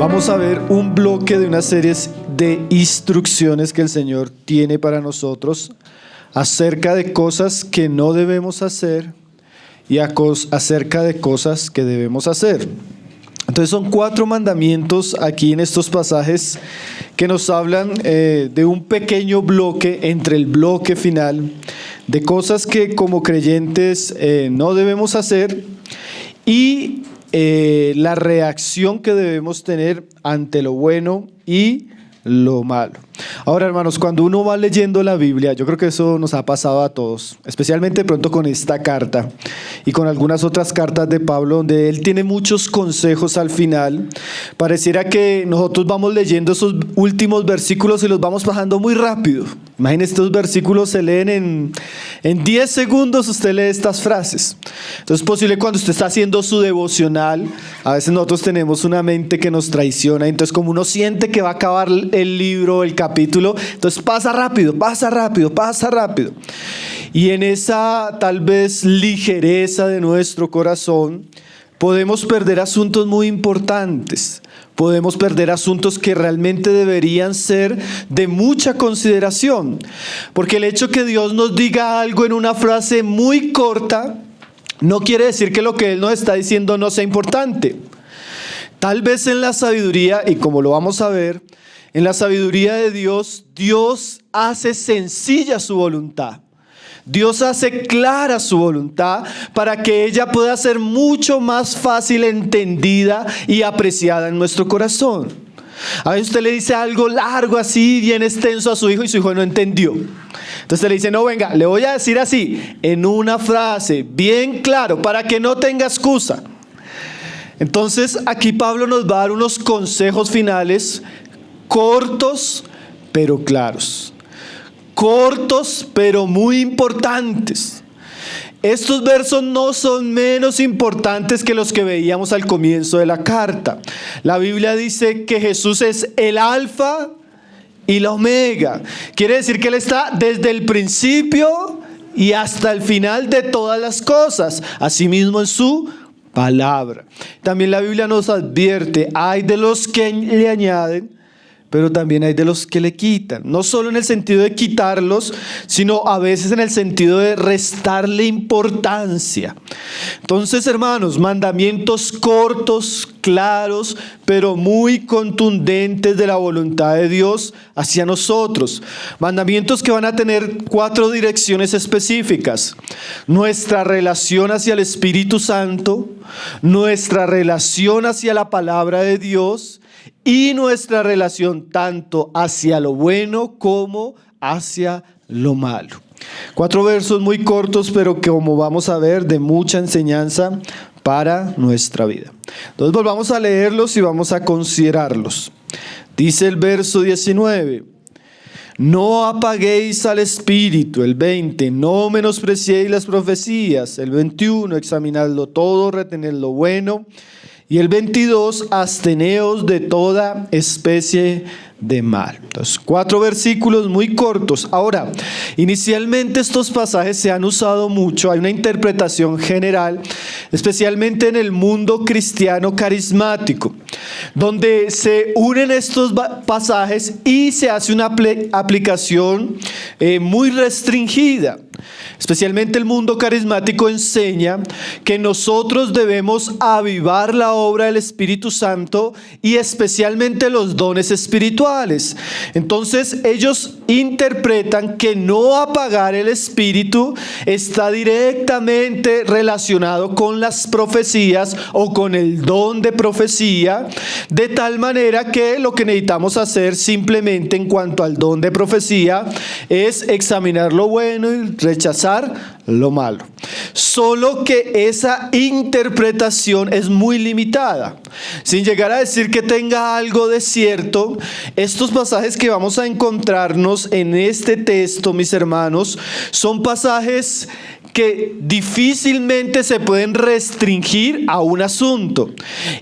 Vamos a ver un bloque de una serie de instrucciones que el Señor tiene para nosotros acerca de cosas que no debemos hacer y acerca de cosas que debemos hacer. Entonces son 4 mandamientos aquí en estos pasajes que nos hablan de un pequeño bloque entre el bloque final de cosas que como creyentes no debemos hacer y la reacción que debemos tener ante lo bueno y lo malo. Ahora, hermanos, cuando uno va leyendo la Biblia, yo creo que eso nos ha pasado a todos, especialmente de pronto con esta carta y con algunas otras cartas de Pablo, donde él tiene muchos consejos al final. Pareciera que nosotros vamos leyendo esos últimos versículos y los vamos bajando muy rápido. Imagínense, estos versículos se leen en 10 segundos, usted lee estas frases. Entonces es posible cuando usted está haciendo su devocional, a veces nosotros tenemos una mente que nos traiciona, entonces como uno siente que va a acabar el libro, el capítulo, entonces pasa rápido. Y en esa tal vez ligereza de nuestro corazón, podemos perder asuntos muy importantes. Podemos perder asuntos que realmente deberían ser de mucha consideración. Porque el hecho que Dios nos diga algo en una frase muy corta, no quiere decir que lo que Él nos está diciendo no sea importante. Tal vez en la sabiduría, y como lo vamos a ver, en la sabiduría de Dios, Dios hace sencilla su voluntad. Dios hace clara su voluntad para que ella pueda ser mucho más fácil entendida y apreciada en nuestro corazón. A veces usted le dice algo largo así, bien extenso a su hijo y su hijo no entendió. Entonces le dice, no, venga, le voy a decir así, en una frase, bien claro, para que no tenga excusa. Entonces aquí Pablo nos va a dar unos consejos finales cortos pero claros. Cortos pero muy importantes. Estos versos no son menos importantes que los que veíamos al comienzo de la carta. La Biblia dice que Jesús es el alfa y la omega. Quiere decir que Él está desde el principio y hasta el final de todas las cosas. Asimismo en su palabra. También la Biblia nos advierte, hay de los que le añaden, pero también hay de los que le quitan. No solo en el sentido de quitarlos, sino a veces en el sentido de restarle importancia. Entonces, hermanos, mandamientos cortos, claros, pero muy contundentes de la voluntad de Dios hacia nosotros. Mandamientos que van a tener 4 direcciones específicas. Nuestra relación hacia el Espíritu Santo, nuestra relación hacia la palabra de Dios, y nuestra relación tanto hacia lo bueno como hacia lo malo. 4 versos muy cortos, pero que como vamos a ver, de mucha enseñanza para nuestra vida. Entonces volvamos a leerlos y vamos a considerarlos. Dice el verso 19. No apaguéis al espíritu, el 20, no menospreciéis las profecías, el 21, examinadlo todo, retened lo bueno, y el 22, absteneos de toda especie de mal. Entonces, 4 versículos muy cortos. Ahora, inicialmente estos pasajes se han usado mucho, hay una interpretación general, especialmente en el mundo cristiano carismático, donde se unen estos pasajes y se hace una aplicación muy restringida. Especialmente el mundo carismático enseña que nosotros debemos avivar la obra del Espíritu Santo y especialmente los dones espirituales. Entonces ellos interpretan que no apagar el Espíritu está directamente relacionado con las profecías o con el don de profecía, de tal manera que lo que necesitamos hacer simplemente en cuanto al don de profecía es examinar lo bueno y rechazar lo malo. Solo que esa interpretación es muy limitada. Sin llegar a decir que tenga algo de cierto, estos pasajes que vamos a encontrarnos en este texto, mis hermanos, son pasajes que difícilmente se pueden restringir a un asunto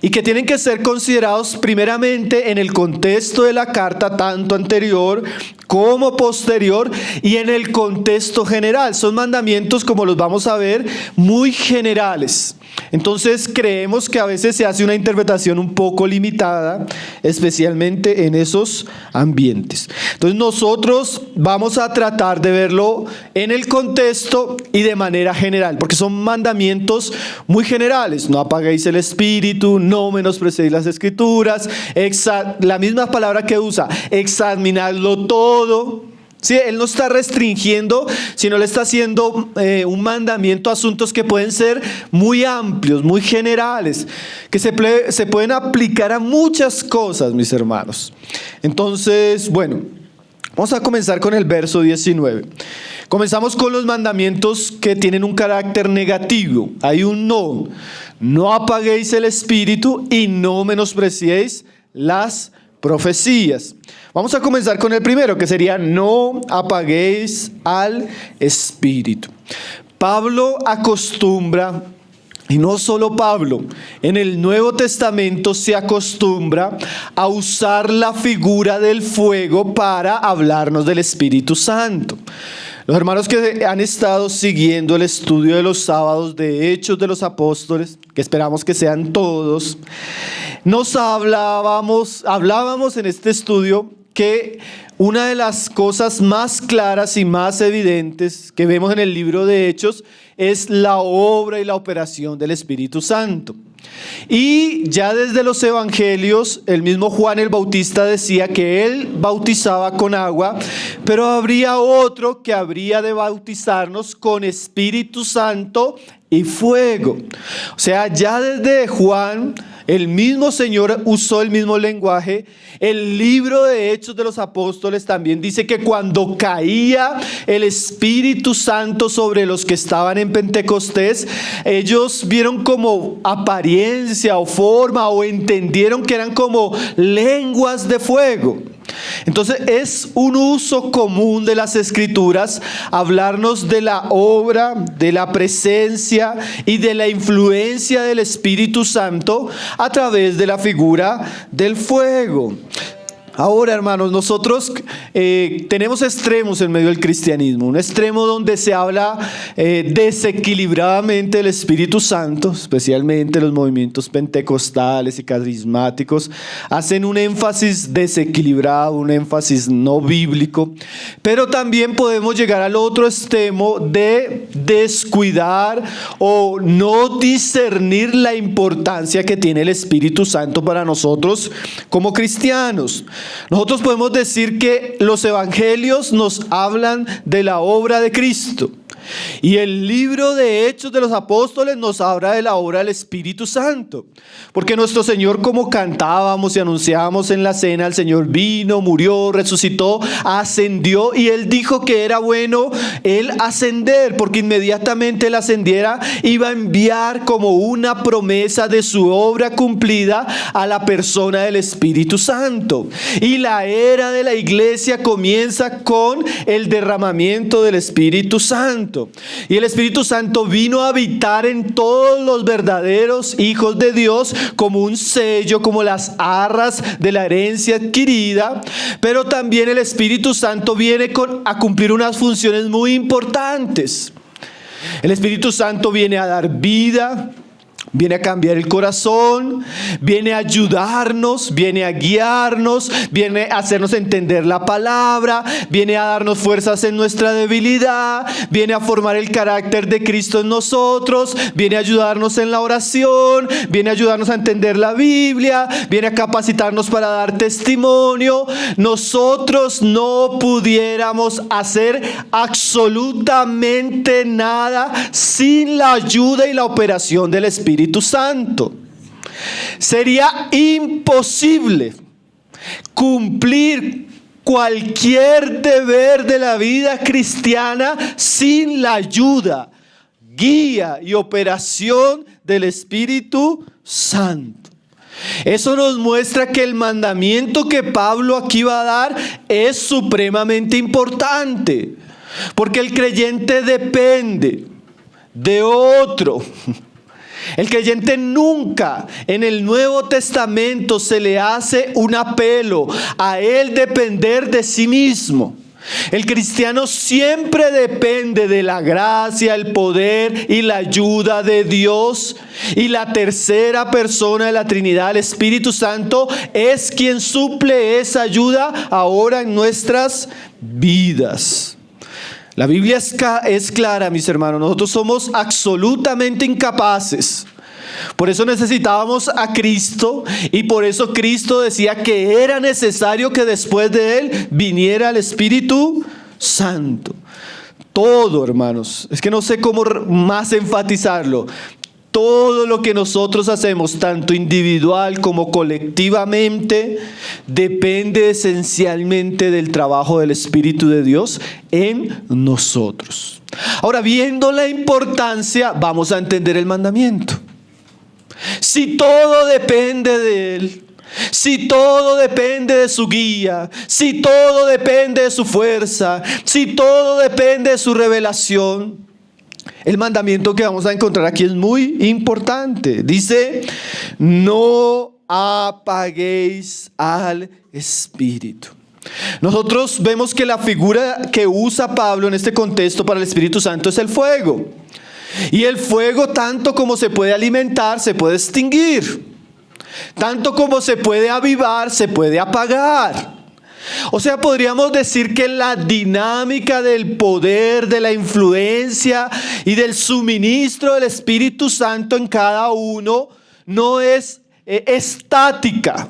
y que tienen que ser considerados primeramente en el contexto de la carta, tanto anterior como posterior, y en el contexto general. Son mandamientos, como los vamos a ver, muy generales. Entonces creemos que a veces se hace una interpretación un poco limitada, especialmente en esos ambientes. Entonces nosotros vamos a tratar de verlo en el contexto y de manera general, porque son mandamientos muy generales. No apaguéis el espíritu, no menospreciéis las escrituras, la misma palabra que usa, examinadlo todo. Sí, él no está restringiendo, sino le está haciendo un mandamiento a asuntos que pueden ser muy amplios, muy generales, que se pueden aplicar a muchas cosas, mis hermanos. Entonces, bueno, vamos a comenzar con el verso 19. Comenzamos con los mandamientos que tienen un carácter negativo. Hay un no. No apaguéis el espíritu y no menospreciéis las profecías. Vamos a comenzar con el primero, que sería no apaguéis al espíritu. Pablo acostumbra, y no solo Pablo, en el Nuevo Testamento se acostumbra a usar la figura del fuego para hablarnos del Espíritu Santo. Los hermanos que han estado siguiendo el estudio de los sábados de Hechos de los Apóstoles, que esperamos que sean todos, hablábamos en este estudio que una de las cosas más claras y más evidentes que vemos en el libro de Hechos es la obra y la operación del Espíritu Santo. Y ya desde los evangelios, el mismo Juan el Bautista decía que él bautizaba con agua, pero habría otro que habría de bautizarnos con Espíritu Santo y fuego. O sea, ya desde Juan, el mismo Señor usó el mismo lenguaje. El libro de Hechos de los Apóstoles también dice que cuando caía el Espíritu Santo sobre los que estaban en Pentecostés, ellos vieron como apariencia o forma o entendieron que eran como lenguas de fuego. Entonces es un uso común de las Escrituras hablarnos de la obra, de la presencia y de la influencia del Espíritu Santo a través de la figura del fuego. Ahora, hermanos, nosotros tenemos extremos en medio del cristianismo. Un extremo donde se habla desequilibradamente del Espíritu Santo, especialmente los movimientos pentecostales y carismáticos, hacen un énfasis desequilibrado, un énfasis no bíblico. Pero también podemos llegar al otro extremo de descuidar o no discernir la importancia que tiene el Espíritu Santo para nosotros como cristianos. Nosotros podemos decir que los evangelios nos hablan de la obra de Cristo. Y el libro de Hechos de los Apóstoles nos habla de la obra del Espíritu Santo. Porque nuestro Señor, como cantábamos y anunciábamos en la cena, el Señor vino, murió, resucitó, ascendió, y Él dijo que era bueno Él ascender, porque inmediatamente Él ascendiera iba a enviar como una promesa de su obra cumplida a la persona del Espíritu Santo. Y la era de la iglesia comienza con el derramamiento del Espíritu Santo. Y el Espíritu Santo vino a habitar en todos los verdaderos hijos de Dios como un sello, como las arras de la herencia adquirida. Pero también el Espíritu Santo viene a cumplir unas funciones muy importantes. El Espíritu Santo viene a dar vida, viene a cambiar el corazón, viene a ayudarnos, viene a guiarnos, viene a hacernos entender la palabra, viene a darnos fuerzas en nuestra debilidad, viene a formar el carácter de Cristo en nosotros, viene a ayudarnos en la oración, viene a ayudarnos a entender la Biblia, viene a capacitarnos para dar testimonio. Nosotros no pudiéramos hacer absolutamente nada sin la ayuda y la operación del Espíritu Santo. Sería imposible cumplir cualquier deber de la vida cristiana sin la ayuda, guía y operación del Espíritu Santo. Eso nos muestra que el mandamiento que Pablo aquí va a dar es supremamente importante, porque el creyente depende de otro. El creyente nunca en el Nuevo Testamento se le hace un apelo a él depender de sí mismo. El cristiano siempre depende de la gracia, el poder y la ayuda de Dios. Y la tercera persona de la Trinidad, el Espíritu Santo, es quien suple esa ayuda ahora en nuestras vidas. La Biblia es clara, mis hermanos. Nosotros somos absolutamente incapaces. Por eso necesitábamos a Cristo y por eso Cristo decía que era necesario que después de Él viniera el Espíritu Santo. Todo, hermanos, es que no sé cómo más enfatizarlo. Todo lo que nosotros hacemos, tanto individual como colectivamente, depende esencialmente del trabajo del Espíritu de Dios en nosotros. Ahora, viendo la importancia, vamos a entender el mandamiento. Si todo depende de Él, si todo depende de su guía, si todo depende de su fuerza, si todo depende de su revelación, el mandamiento que vamos a encontrar aquí es muy importante. Dice, no apaguéis al Espíritu. Nosotros vemos que la figura que usa Pablo en este contexto para el Espíritu Santo es el fuego. Y el fuego, tanto como se puede alimentar, se puede extinguir. Tanto como se puede avivar, se puede apagar. O sea, podríamos decir que la dinámica del poder, de la influencia y del suministro del Espíritu Santo en cada uno no es estática.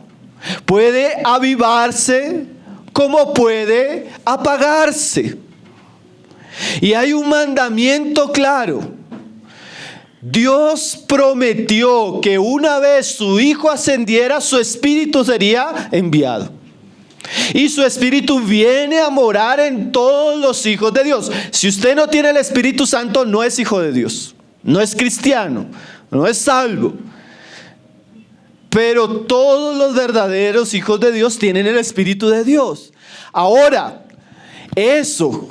Puede avivarse como puede apagarse. Y hay un mandamiento claro. Dios prometió que una vez su Hijo ascendiera, su Espíritu sería enviado. Y su Espíritu viene a morar en todos los hijos de Dios. Si usted no tiene el Espíritu Santo, no es hijo de Dios. No es cristiano. No es salvo. Pero todos los verdaderos hijos de Dios tienen el Espíritu de Dios. Ahora, eso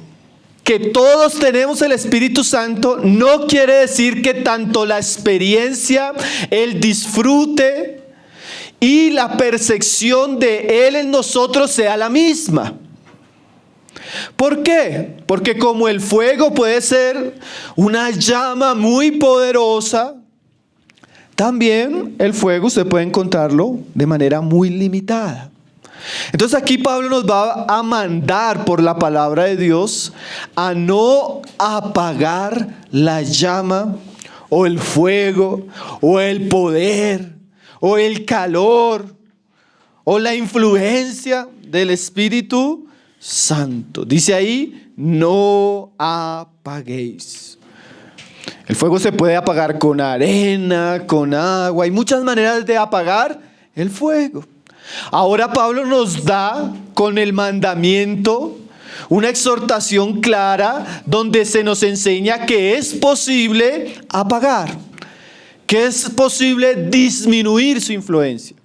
que todos tenemos el Espíritu Santo no quiere decir que tanto la experiencia, el disfrute y la percepción de Él en nosotros sea la misma. ¿Por qué? Porque como el fuego puede ser una llama muy poderosa, también el fuego usted puede encontrarlo de manera muy limitada. Entonces aquí Pablo nos va a mandar por la palabra de Dios a no apagar la llama o el fuego o el poder o el calor o la influencia del Espíritu Santo. Dice ahí, no apaguéis. El fuego se puede apagar con arena, con agua. Hay muchas maneras de apagar el fuego. Ahora Pablo nos da con el mandamiento una exhortación clara donde se nos enseña que es posible apagar, que es posible disminuir su influencia,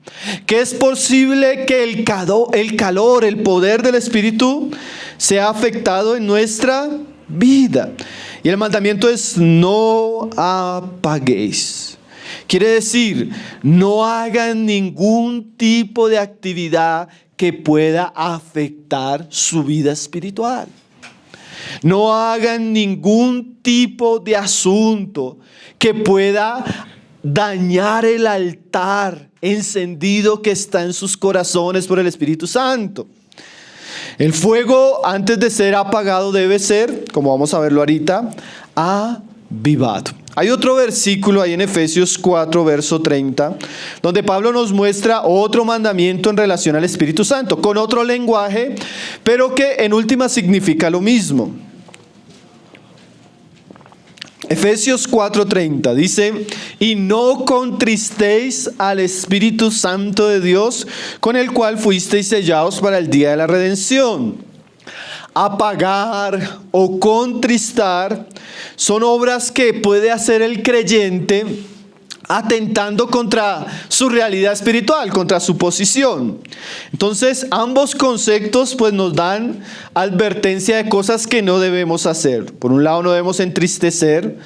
que es posible que el calor, el poder del Espíritu sea afectado en nuestra vida. Y el mandamiento es no apaguéis. Quiere decir, no hagan ningún tipo de actividad que pueda afectar su vida espiritual. No hagan ningún tipo de asunto que pueda dañar el altar encendido que está en sus corazones por el Espíritu Santo. El fuego, antes de ser apagado, debe ser, como vamos a verlo ahorita, avivado. Hay otro versículo ahí en Efesios 4, verso 30, donde Pablo nos muestra otro mandamiento en relación al Espíritu Santo, con otro lenguaje, pero que en última significa lo mismo. Efesios 4:30 dice, y no contristéis al Espíritu Santo de Dios, con el cual fuisteis sellados para el día de la redención. Apagar o contristar son obras que puede hacer el creyente atentando contra su realidad espiritual, contra su posición. Entonces, ambos conceptos pues nos dan advertencia de cosas que no debemos hacer. Por un lado, no debemos entristecer.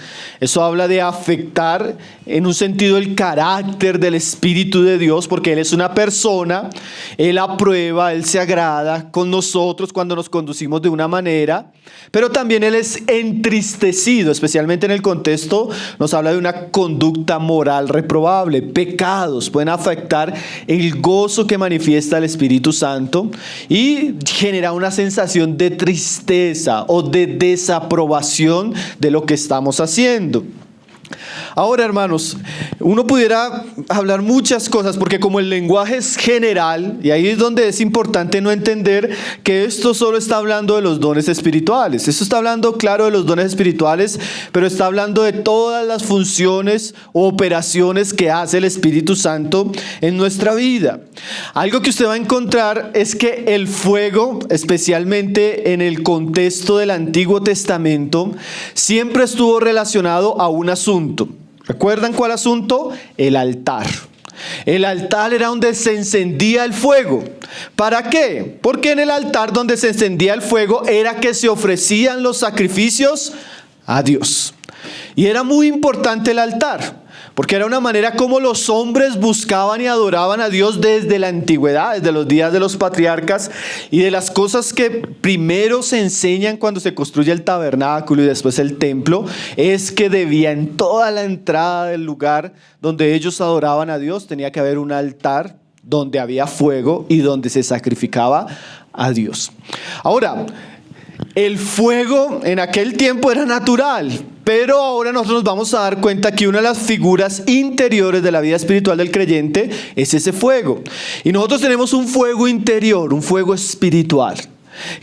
Eso habla de afectar en un sentido el carácter del Espíritu de Dios, porque Él es una persona, Él aprueba, Él se agrada con nosotros cuando nos conducimos de una manera, pero también Él es entristecido, especialmente en el contexto, nos habla de una conducta moral reprobable. Pecados pueden afectar el gozo que manifiesta el Espíritu Santo y genera una sensación de tristeza o de desaprobación de lo que estamos haciendo. Ahora, hermanos, uno pudiera hablar muchas cosas porque como el lenguaje es general, y ahí es donde es importante no entender que esto solo está hablando de los dones espirituales. Esto está hablando, claro, de los dones espirituales, pero está hablando de todas las funciones o operaciones que hace el Espíritu Santo en nuestra vida. Algo que usted va a encontrar es que el fuego, especialmente en el contexto del Antiguo Testamento, siempre estuvo relacionado a un asunto. ¿Recuerdan cuál asunto? El altar. El altar era donde se encendía el fuego. ¿Para qué? Porque en el altar donde se encendía el fuego era que se ofrecían los sacrificios a Dios. Y era muy importante el altar, porque era una manera como los hombres buscaban y adoraban a Dios desde la antigüedad, desde los días de los patriarcas, y de las cosas que primero se enseñan cuando se construye el tabernáculo y después el templo, es que debía en toda la entrada del lugar donde ellos adoraban a Dios, tenía que haber un altar donde había fuego y donde se sacrificaba a Dios. Ahora, el fuego en aquel tiempo era natural, pero ahora nosotros nos vamos a dar cuenta que una de las figuras interiores de la vida espiritual del creyente es ese fuego. Y nosotros tenemos un fuego interior, un fuego espiritual.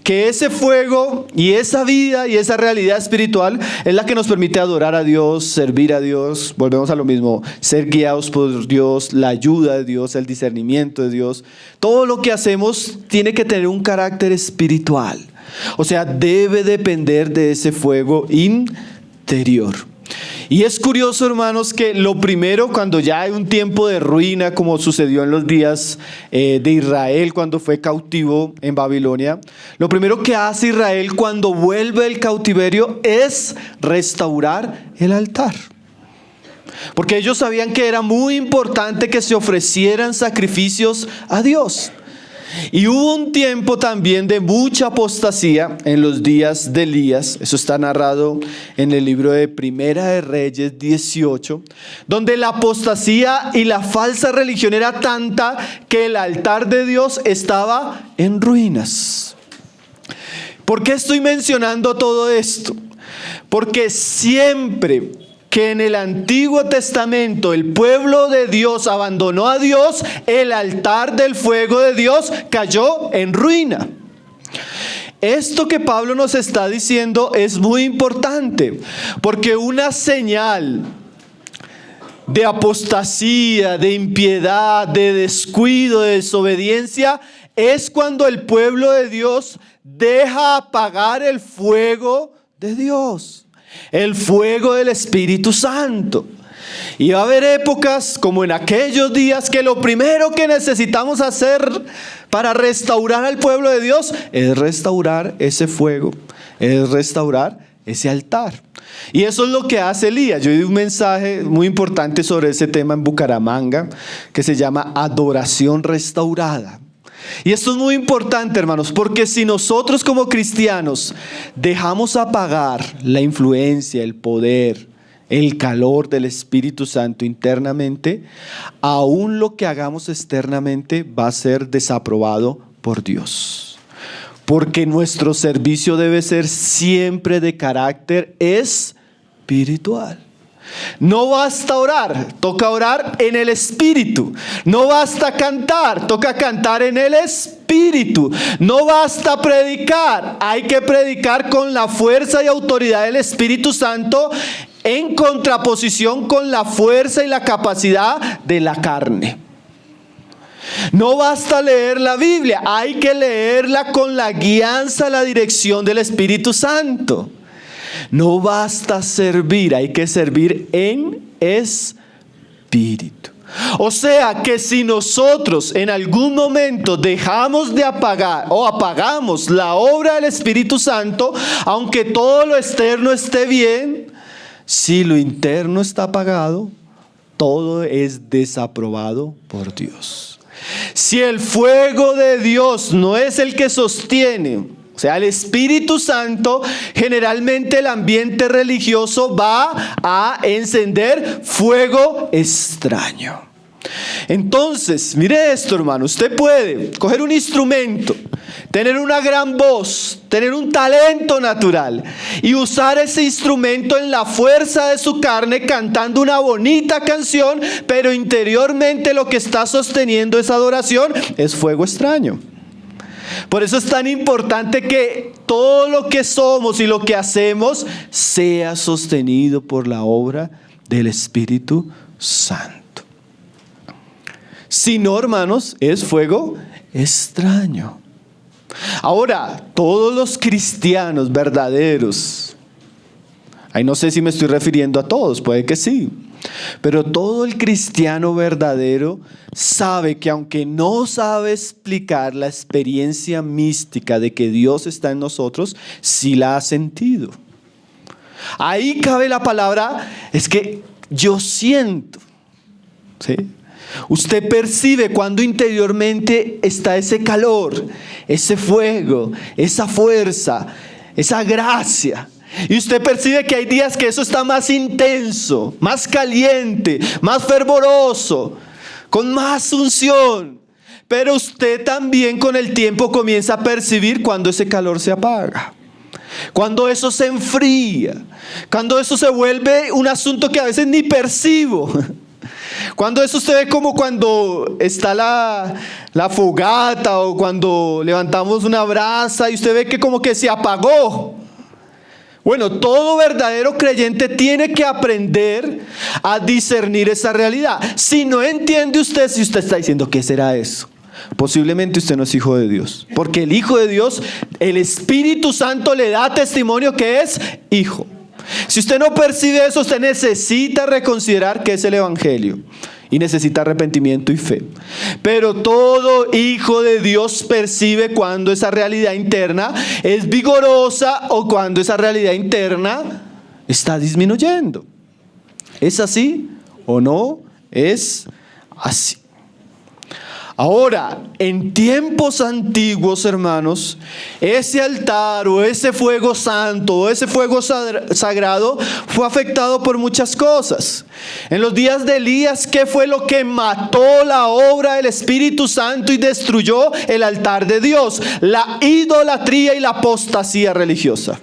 Que ese fuego y esa vida y esa realidad espiritual es la que nos permite adorar a Dios, servir a Dios, volvemos a lo mismo, ser guiados por Dios, la ayuda de Dios, el discernimiento de Dios. Todo lo que hacemos tiene que tener un carácter espiritual. O sea, debe depender de ese fuego interior. Y es curioso, hermanos, que lo primero, cuando ya hay un tiempo de ruina, como sucedió en los días de Israel cuando fue cautivo en Babilonia, lo primero que hace Israel cuando vuelve del cautiverio es restaurar el altar. Porque ellos sabían que era muy importante que se ofrecieran sacrificios a Dios. Y hubo un tiempo también de mucha apostasía en los días de Elías. Eso está narrado en el libro de Primera de Reyes 18, donde la apostasía y la falsa religión era tanta que el altar de Dios estaba en ruinas. ¿Por qué estoy mencionando todo esto? Porque siempre que en el Antiguo Testamento el pueblo de Dios abandonó a Dios, el altar del fuego de Dios cayó en ruina. Esto que Pablo nos está diciendo es muy importante, porque una señal de apostasía, de impiedad, de descuido, de desobediencia, es cuando el pueblo de Dios deja apagar el fuego de Dios. El fuego del Espíritu Santo. Y va a haber épocas como en aquellos días que lo primero que necesitamos hacer para restaurar al pueblo de Dios es restaurar ese fuego, es restaurar ese altar. Y eso es lo que hace Elías. Yo di un mensaje muy importante sobre ese tema en Bucaramanga que se llama Adoración Restaurada. Y esto es muy importante, hermanos, porque si nosotros como cristianos dejamos apagar la influencia, el poder, el calor del Espíritu Santo internamente, aún lo que hagamos externamente va a ser desaprobado por Dios. Porque nuestro servicio debe ser siempre de carácter espiritual. No basta orar, toca orar en el Espíritu. No basta cantar, toca cantar en el Espíritu. No basta predicar, hay que predicar con la fuerza y autoridad del Espíritu Santo en contraposición con la fuerza y la capacidad de la carne. No basta leer la Biblia, hay que leerla con la guianza, la dirección del Espíritu Santo. No basta servir, hay que servir en espíritu. Espíritu. O sea que si nosotros en algún momento dejamos de apagar o apagamos la obra del Espíritu Santo, aunque todo lo externo esté bien, si lo interno está apagado, todo es desaprobado por Dios. Si el fuego de Dios no es el que sostiene, o sea, el Espíritu Santo, generalmente el ambiente religioso va a encender fuego extraño. Entonces, mire esto, hermano, usted puede coger un instrumento, tener una gran voz, tener un talento natural y usar ese instrumento en la fuerza de su carne cantando una bonita canción, pero interiormente lo que está sosteniendo esa adoración es fuego extraño. Por eso es tan importante que todo lo que somos y lo que hacemos sea sostenido por la obra del Espíritu Santo. Si no, hermanos, es fuego extraño. Ahora, todos los cristianos verdaderos, ahí no sé si me estoy refiriendo a todos, puede que sí, pero todo el cristiano verdadero sabe que aunque no sabe explicar la experiencia mística de que Dios está en nosotros, sí la ha sentido. Ahí cabe la palabra, es que yo siento, ¿sí? Usted percibe cuando interiormente está ese calor, ese fuego, esa fuerza, esa gracia. Y usted percibe que hay días que eso está más intenso, más caliente, más fervoroso, con más unción. Pero usted también con el tiempo comienza a percibir cuando ese calor se apaga, cuando eso se enfría, cuando eso se vuelve un asunto que a veces ni percibo. Cuando eso usted ve como cuando está la fogata o cuando levantamos una brasa y usted ve que como que se apagó. Bueno, todo verdadero creyente tiene que aprender a discernir esa realidad. Si no entiende usted, si usted está diciendo, ¿qué será eso? Posiblemente usted no es hijo de Dios. Porque el hijo de Dios, el Espíritu Santo le da testimonio que es hijo. Si usted no percibe eso, usted necesita reconsiderar qué es el Evangelio y necesita arrepentimiento y fe. Pero todo hijo de Dios percibe cuando esa realidad interna es vigorosa o cuando esa realidad interna está disminuyendo. ¿Es así o no es así? Ahora, en tiempos antiguos, hermanos, ese altar o ese fuego santo o ese fuego sagrado fue afectado por muchas cosas. En los días de Elías, ¿qué fue lo que mató la obra del Espíritu Santo y destruyó el altar de Dios? La idolatría y la apostasía religiosa.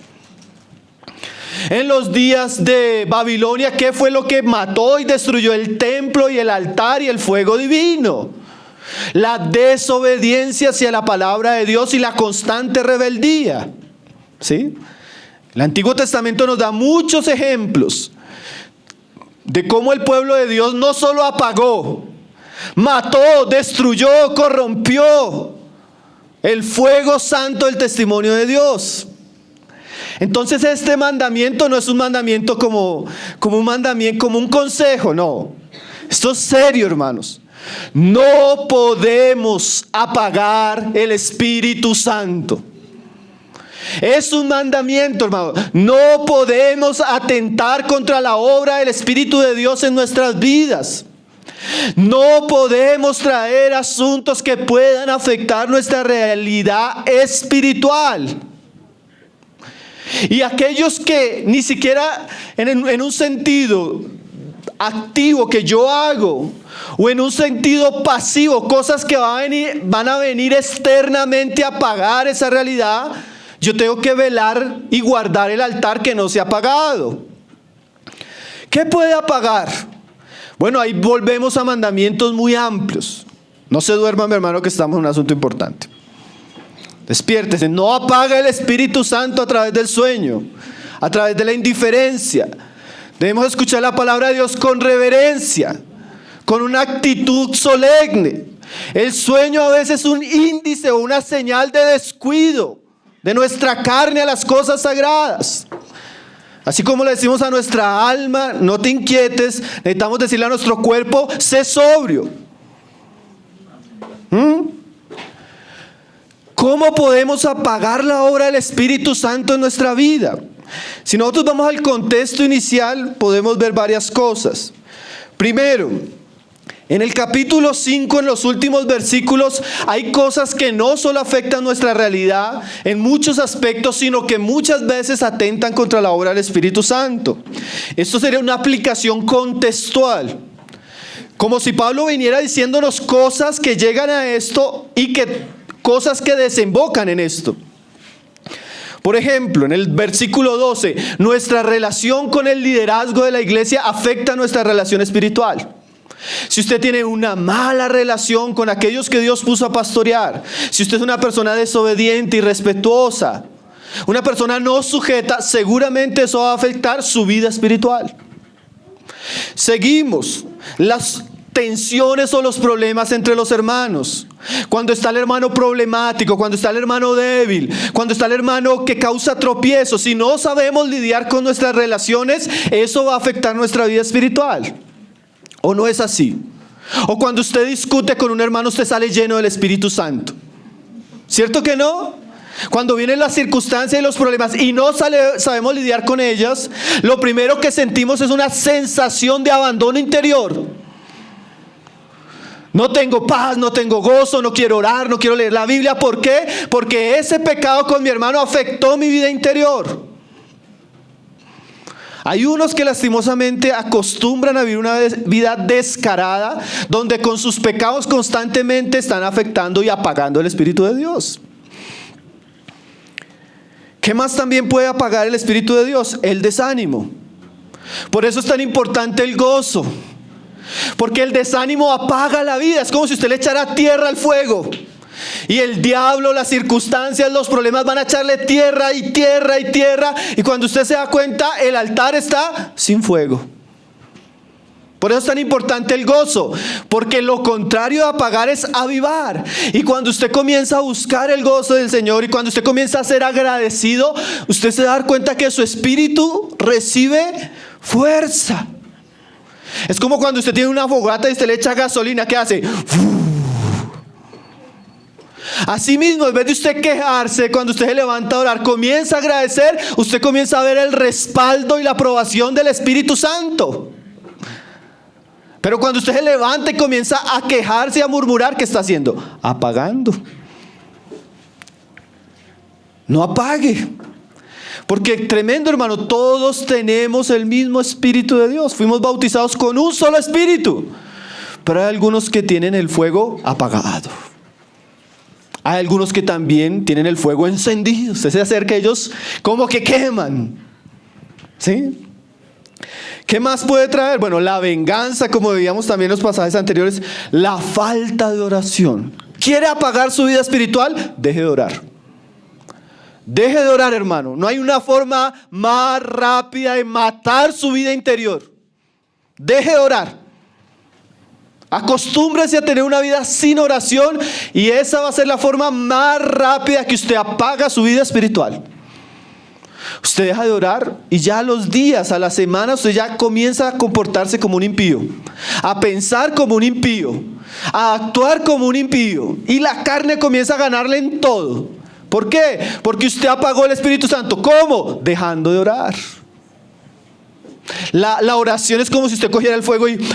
En los días de Babilonia, ¿qué fue lo que mató y destruyó el templo y el altar y el fuego divino? La desobediencia hacia la palabra de Dios y la constante rebeldía. ¿Sí? El Antiguo Testamento nos da muchos ejemplos de cómo el pueblo de Dios no solo apagó, mató, destruyó, corrompió el fuego santo del testimonio de Dios. Entonces este mandamiento no es un mandamiento como un consejo, no. Esto es serio, hermanos. No podemos apagar el Espíritu Santo. Es un mandamiento, hermano. No podemos atentar contra la obra del Espíritu de Dios en nuestras vidas. No podemos traer asuntos que puedan afectar nuestra realidad espiritual. Y aquellos que ni siquiera en un sentido activo que yo hago, o en un sentido pasivo, cosas que van a venir externamente a apagar esa realidad, yo tengo que velar y guardar el altar que no se ha apagado. ¿Qué puede apagar? Bueno, ahí volvemos a mandamientos muy amplios. No se duerma, mi hermano, que estamos en un asunto importante. Despiértese, no apaga el Espíritu Santo a través del sueño, a través de la indiferencia. Debemos escuchar la palabra de Dios con reverencia, con una actitud solemne. El sueño a veces es un índice o una señal de descuido de nuestra carne a las cosas sagradas. Así como le decimos a nuestra alma, no te inquietes, necesitamos decirle a nuestro cuerpo, sé sobrio. ¿Cómo podemos apagar la obra del Espíritu Santo en nuestra vida? Si nosotros vamos al contexto inicial, podemos ver varias cosas. Primero, en el capítulo 5, en los últimos versículos, hay cosas que no solo afectan nuestra realidad en muchos aspectos, sino que muchas veces atentan contra la obra del Espíritu Santo. Esto sería una aplicación contextual. Como si Pablo viniera diciéndonos cosas que llegan a esto y cosas que desembocan en esto. Por ejemplo, en el versículo 12, nuestra relación con el liderazgo de la iglesia afecta nuestra relación espiritual. Si usted tiene una mala relación con aquellos que Dios puso a pastorear, si usted es una persona desobediente, irrespetuosa, una persona no sujeta, seguramente eso va a afectar su vida espiritual. Seguimos. Las tensiones o los problemas entre los hermanos. Cuando está el hermano problemático, cuando está el hermano débil, cuando está el hermano que causa tropiezos, si no sabemos lidiar con nuestras relaciones, eso va a afectar nuestra vida espiritual. ¿O no es así? O cuando usted discute con un hermano, usted sale lleno del Espíritu Santo. ¿Cierto que no? Cuando vienen las circunstancias y los problemas y no sabemos lidiar con ellas, lo primero que sentimos es una sensación de abandono interior. No tengo paz, no tengo gozo, no quiero orar, no quiero leer la Biblia. ¿Por qué? Porque ese pecado con mi hermano afectó mi vida interior. Hay unos que lastimosamente acostumbran a vivir una vida descarada, donde con sus pecados constantemente están afectando y apagando el Espíritu de Dios. ¿Qué más también puede apagar el Espíritu de Dios? El desánimo. Por eso es tan importante el gozo. Porque el desánimo apaga la vida. Es como si usted le echara tierra al fuego. Y el diablo, las circunstancias, los problemas van a echarle tierra y tierra y tierra. Y cuando usted se da cuenta, el altar está sin fuego. Por eso es tan importante el gozo. Porque lo contrario de apagar es avivar. Y cuando usted comienza a buscar el gozo del Señor y cuando usted comienza a ser agradecido, usted se va a dar cuenta que su espíritu recibe fuerza. Es como cuando usted tiene una fogata y usted le echa gasolina, ¿qué hace? Así mismo, en vez de usted quejarse, cuando usted se levanta a orar, comienza a agradecer, usted comienza a ver el respaldo y la aprobación del Espíritu Santo. Pero cuando usted se levanta y comienza a quejarse y a murmurar, ¿qué está haciendo? Apagando. No apague. Porque tremendo, hermano, todos tenemos el mismo Espíritu de Dios. Fuimos bautizados con un solo Espíritu. Pero hay algunos que tienen el fuego apagado. Hay algunos que también tienen el fuego encendido. Usted se acerca a ellos como que queman. ¿Sí? ¿Qué más puede traer? Bueno, la venganza, como veíamos también en los pasajes anteriores. La falta de oración. ¿Quiere apagar su vida espiritual? Deje de orar. Deje de orar, hermano. No hay una forma más rápida de matar su vida interior. Deje de orar. Acostúmbrese a tener una vida sin oración y esa va a ser la forma más rápida que usted apaga su vida espiritual. Usted deja de orar y ya a los días, a la semana, usted ya comienza a comportarse como un impío, a pensar como un impío, a actuar como un impío y la carne comienza a ganarle en todo. ¿Por qué? Porque usted apagó el Espíritu Santo. ¿Cómo? Dejando de orar. La oración es como si usted cogiera el fuego y...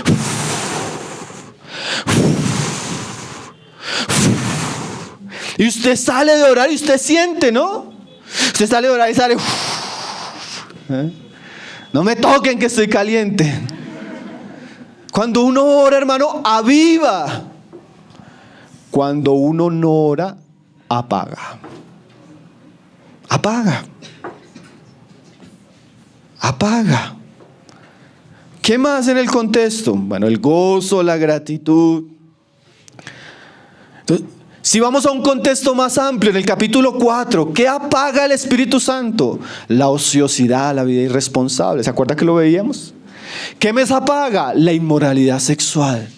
Y usted sale de orar y usted siente, ¿no? Usted sale de orar y sale... No me toquen que estoy caliente. Cuando uno ora, hermano, aviva. Cuando uno no ora, apaga. Apaga. Apaga. ¿Qué más en el contexto? Bueno, el gozo, la gratitud. Entonces, si vamos a un contexto más amplio, en el capítulo 4, ¿qué apaga el Espíritu Santo? La ociosidad, la vida irresponsable. ¿Se acuerda que lo veíamos? ¿Qué mes apaga? La inmoralidad sexual.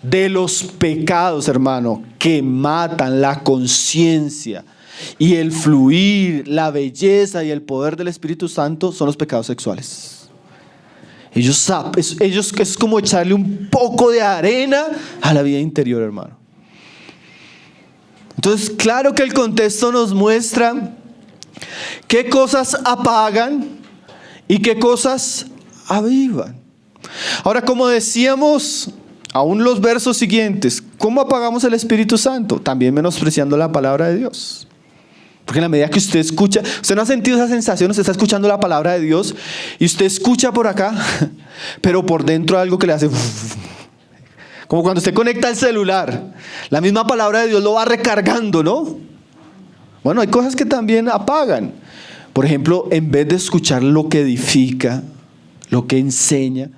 De los pecados, hermano, que matan la conciencia, y el fluir, la belleza y el poder del Espíritu Santo son los pecados sexuales. Ellos es como echarle un poco de arena a la vida interior, hermano. Entonces, claro que el contexto nos muestra qué cosas apagan y qué cosas avivan. Ahora, como decíamos, aún los versos siguientes, ¿cómo apagamos el Espíritu Santo? También menospreciando la palabra de Dios. Porque en la medida que usted escucha, usted no ha sentido esa sensación, usted está escuchando la palabra de Dios y usted escucha por acá, pero por dentro algo que le hace... Como cuando usted conecta el celular, la misma palabra de Dios lo va recargando, ¿no? Bueno, hay cosas que también apagan. Por ejemplo, en vez de escuchar lo que edifica, lo que enseña,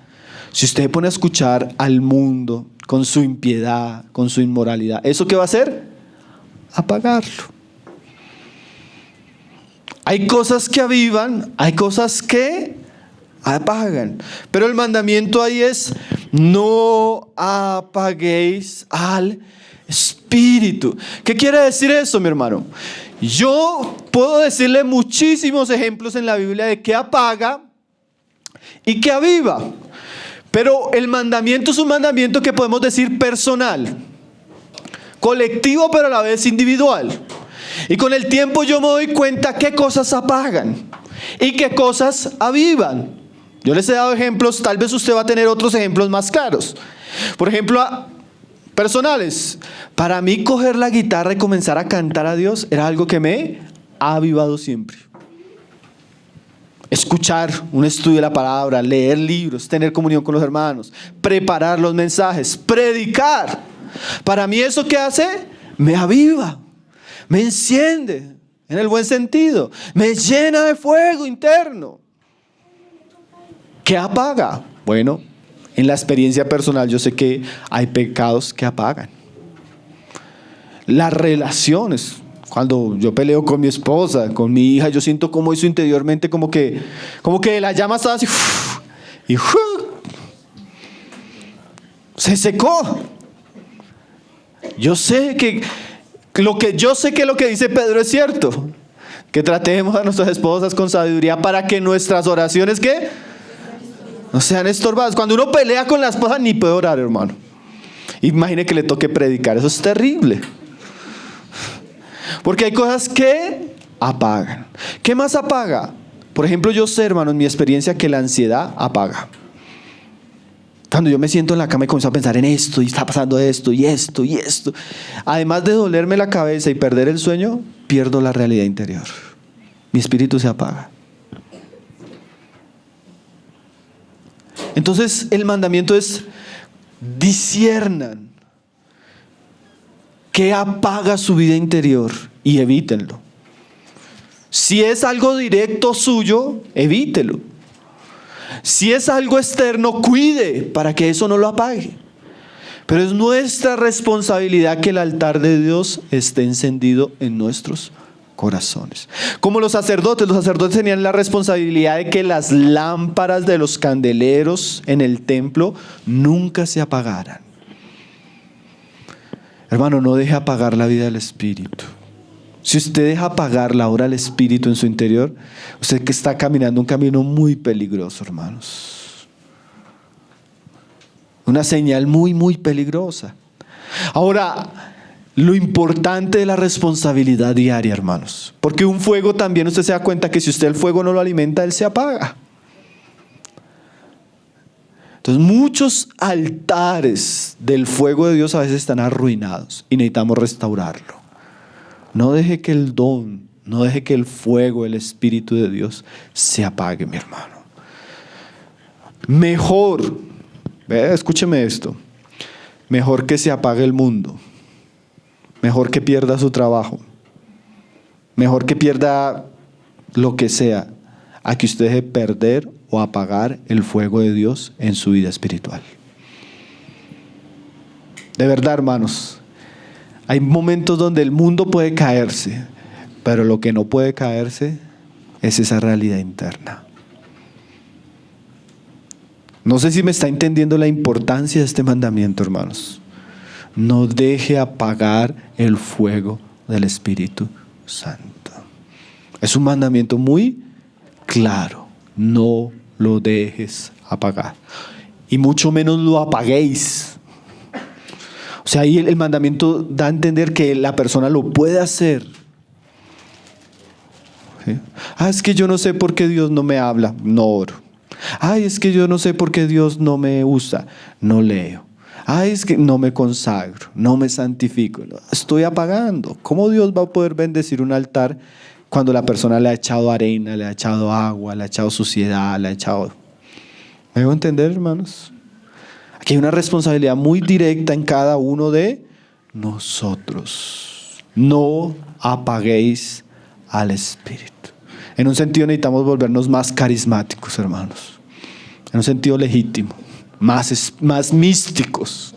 si usted se pone a escuchar al mundo con su impiedad, con su inmoralidad, ¿eso qué va a hacer? Apagarlo. Hay cosas que avivan, hay cosas que apagan. Pero el mandamiento ahí es: no apaguéis al Espíritu. ¿Qué quiere decir eso, mi hermano? Yo puedo decirle muchísimos ejemplos en la Biblia de que apaga y que aviva. Pero el mandamiento es un mandamiento que podemos decir personal, colectivo, pero a la vez individual. Y con el tiempo yo me doy cuenta qué cosas apagan y qué cosas avivan. Yo les he dado ejemplos, tal vez usted va a tener otros ejemplos más claros. Por ejemplo, personales. Para mí coger la guitarra y comenzar a cantar a Dios era algo que me ha avivado siempre. Escuchar un estudio de la palabra, leer libros, tener comunión con los hermanos, preparar los mensajes, predicar. Para mí eso que hace, me aviva, me enciende, en el buen sentido, me llena de fuego interno. ¿Qué apaga? Bueno, en la experiencia personal yo sé que hay pecados que apagan. Las relaciones. Cuando yo peleo con mi esposa, con mi hija, yo siento como eso interiormente, como que la llama estaba así y se secó. Yo sé que lo que dice Pedro es cierto, que tratemos a nuestras esposas con sabiduría para que nuestras oraciones ¿qué? No sean estorbadas. Cuando uno pelea con la esposa ni puede orar, hermano. Imagine que le toque predicar, eso es terrible. Porque hay cosas que apagan. ¿Qué más apaga? Por ejemplo, yo sé, hermano, en mi experiencia, que la ansiedad apaga. Cuando yo me siento en la cama y comienzo a pensar en esto, y está pasando esto, y esto, y esto. Además de dolerme la cabeza y perder el sueño, pierdo la realidad interior. Mi espíritu se apaga. Entonces, el mandamiento es: disciernan qué apaga su vida interior y evítenlo. Si es algo directo suyo, evítelo. Si es algo externo, cuide para que eso no lo apague. Pero es nuestra responsabilidad que el altar de Dios esté encendido en nuestros corazones. Como los sacerdotes tenían la responsabilidad de que las lámparas de los candeleros en el templo nunca se apagaran. Hermano, no deje apagar la vida del Espíritu. Si usted deja apagar la obra del Espíritu en su interior, usted que está caminando un camino muy peligroso, hermanos. Una señal muy, muy peligrosa. Ahora, lo importante de la responsabilidad diaria, hermanos. Porque un fuego también, usted se da cuenta que si usted el fuego no lo alimenta, él se apaga. Entonces, muchos altares del fuego de Dios a veces están arruinados y necesitamos restaurarlo. No deje que el don, no deje que el fuego, el Espíritu de Dios se apague, mi hermano. Mejor, escúcheme esto, mejor que se apague el mundo, mejor que pierda su trabajo, mejor que pierda lo que sea, a que usted deje perder o apagar el fuego de Dios en su vida espiritual. De verdad, hermanos, hay momentos donde el mundo puede caerse, pero lo que no puede caerse es esa realidad interna. No sé si me está entendiendo la importancia de este mandamiento, hermanos. No deje apagar el fuego del Espíritu santo. Es un mandamiento muy claro. No lo dejes apagar. Y mucho menos lo apaguéis. O sea, ahí el mandamiento da a entender que la persona lo puede hacer. ¿Sí? Es que yo no sé por qué Dios no me habla, no oro. Es que yo no sé por qué Dios no me usa, no leo. Es que no me consagro, no me santifico. Estoy apagando. ¿Cómo Dios va a poder bendecir un altar cuando la persona le ha echado arena, le ha echado agua, le ha echado suciedad, le ha echado... ¿Me dejo entender, hermanos? Aquí hay una responsabilidad muy directa en cada uno de nosotros. No apaguéis al Espíritu. En un sentido necesitamos volvernos más carismáticos, hermanos. En un sentido legítimo. Más místicos.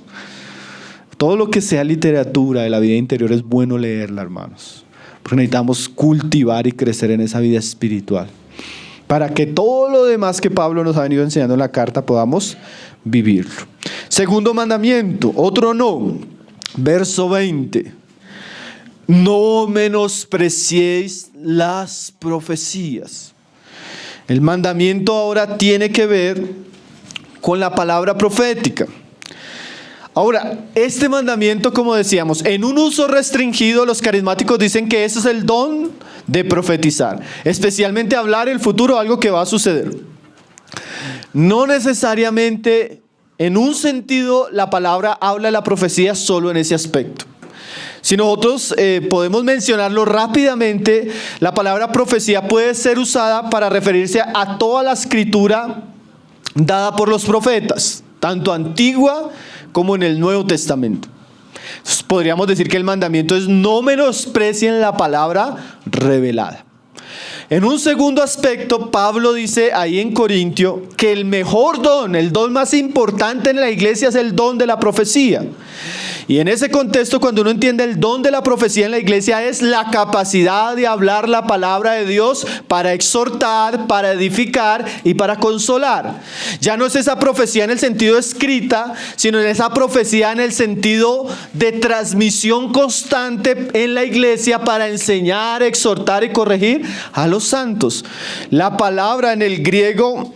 Todo lo que sea literatura de la vida interior es bueno leerla, hermanos. Porque necesitamos cultivar y crecer en esa vida espiritual. Para que todo lo demás que Pablo nos ha venido enseñando en la carta podamos vivirlo. Segundo mandamiento, otro no. Verso 20. No menospreciéis las profecías. El mandamiento ahora tiene que ver con la palabra profética. Ahora, este mandamiento, como decíamos, en un uso restringido, los carismáticos dicen que ese es el don de profetizar, especialmente hablar el futuro, algo que va a suceder. No necesariamente, en un sentido, la palabra habla de la profecía solo en ese aspecto. Si nosotros podemos mencionarlo rápidamente, la palabra profecía puede ser usada para referirse a toda la escritura dada por los profetas, tanto antigua como en el Nuevo Testamento. Entonces, podríamos decir que el mandamiento es no menosprecien la palabra revelada. En un segundo aspecto, Pablo dice ahí en Corintio que el mejor don, el don más importante en la iglesia es el don de la profecía. Y en ese contexto, cuando uno entiende el don de la profecía en la iglesia, es la capacidad de hablar la palabra de Dios para exhortar, para edificar y para consolar. Ya no es esa profecía en el sentido escrita, sino en esa profecía en el sentido de transmisión constante en la iglesia para enseñar, exhortar y corregir a los santos. La palabra en el griego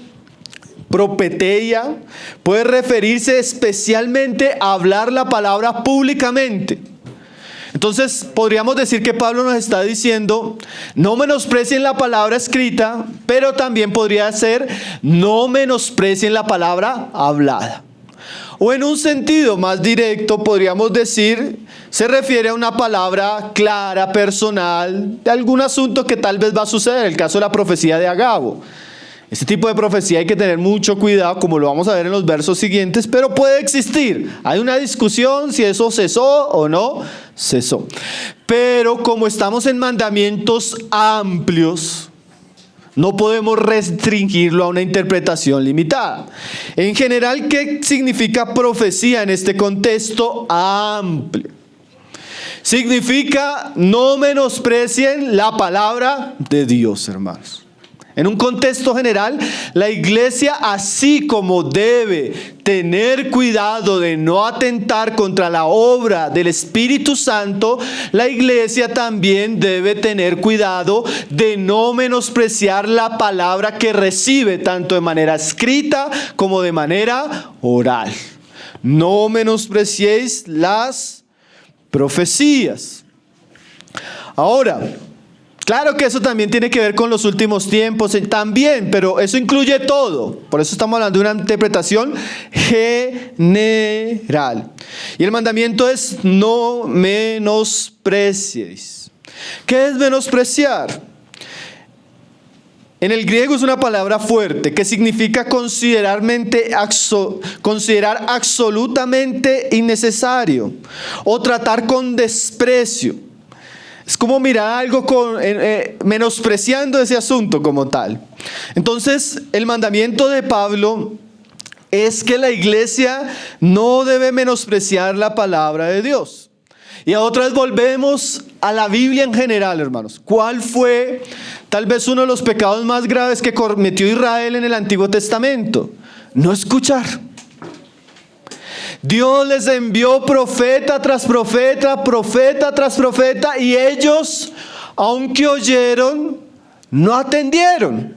propeteia puede referirse especialmente a hablar la palabra públicamente. Entonces podríamos decir que Pablo nos está diciendo no menosprecien la palabra escrita, pero también podría ser no menosprecien la palabra hablada. O en un sentido más directo podríamos decir, se refiere a una palabra clara, personal, de algún asunto que tal vez va a suceder, el caso de la profecía de Agabo. Este tipo de profecía hay que tener mucho cuidado, como lo vamos a ver en los versos siguientes, pero puede existir. Hay una discusión si eso cesó o no cesó. Pero como estamos en mandamientos amplios, no podemos restringirlo a una interpretación limitada. En general, ¿qué significa profecía en este contexto amplio? Significa no menosprecien la palabra de Dios, hermanos. En un contexto general, la iglesia, así como debe tener cuidado de no atentar contra la obra del Espíritu Santo, la iglesia también debe tener cuidado de no menospreciar la palabra que recibe, tanto de manera escrita como de manera oral. No menospreciéis las profecías. Ahora, claro que eso también tiene que ver con los últimos tiempos, también, pero eso incluye todo. Por eso estamos hablando de una interpretación general. Y el mandamiento es no menosprecies. ¿Qué es menospreciar? En el griego es una palabra fuerte que significa considerar absolutamente innecesario o tratar con desprecio. Es como mirar algo menospreciando ese asunto como tal. Entonces, el mandamiento de Pablo es que la iglesia no debe menospreciar la palabra de Dios. Y otra vez volvemos a la Biblia en general, hermanos. ¿Cuál fue tal vez uno de los pecados más graves que cometió Israel en el Antiguo Testamento? No escuchar. Dios les envió profeta tras profeta, profeta tras profeta, y ellos, aunque oyeron, no atendieron.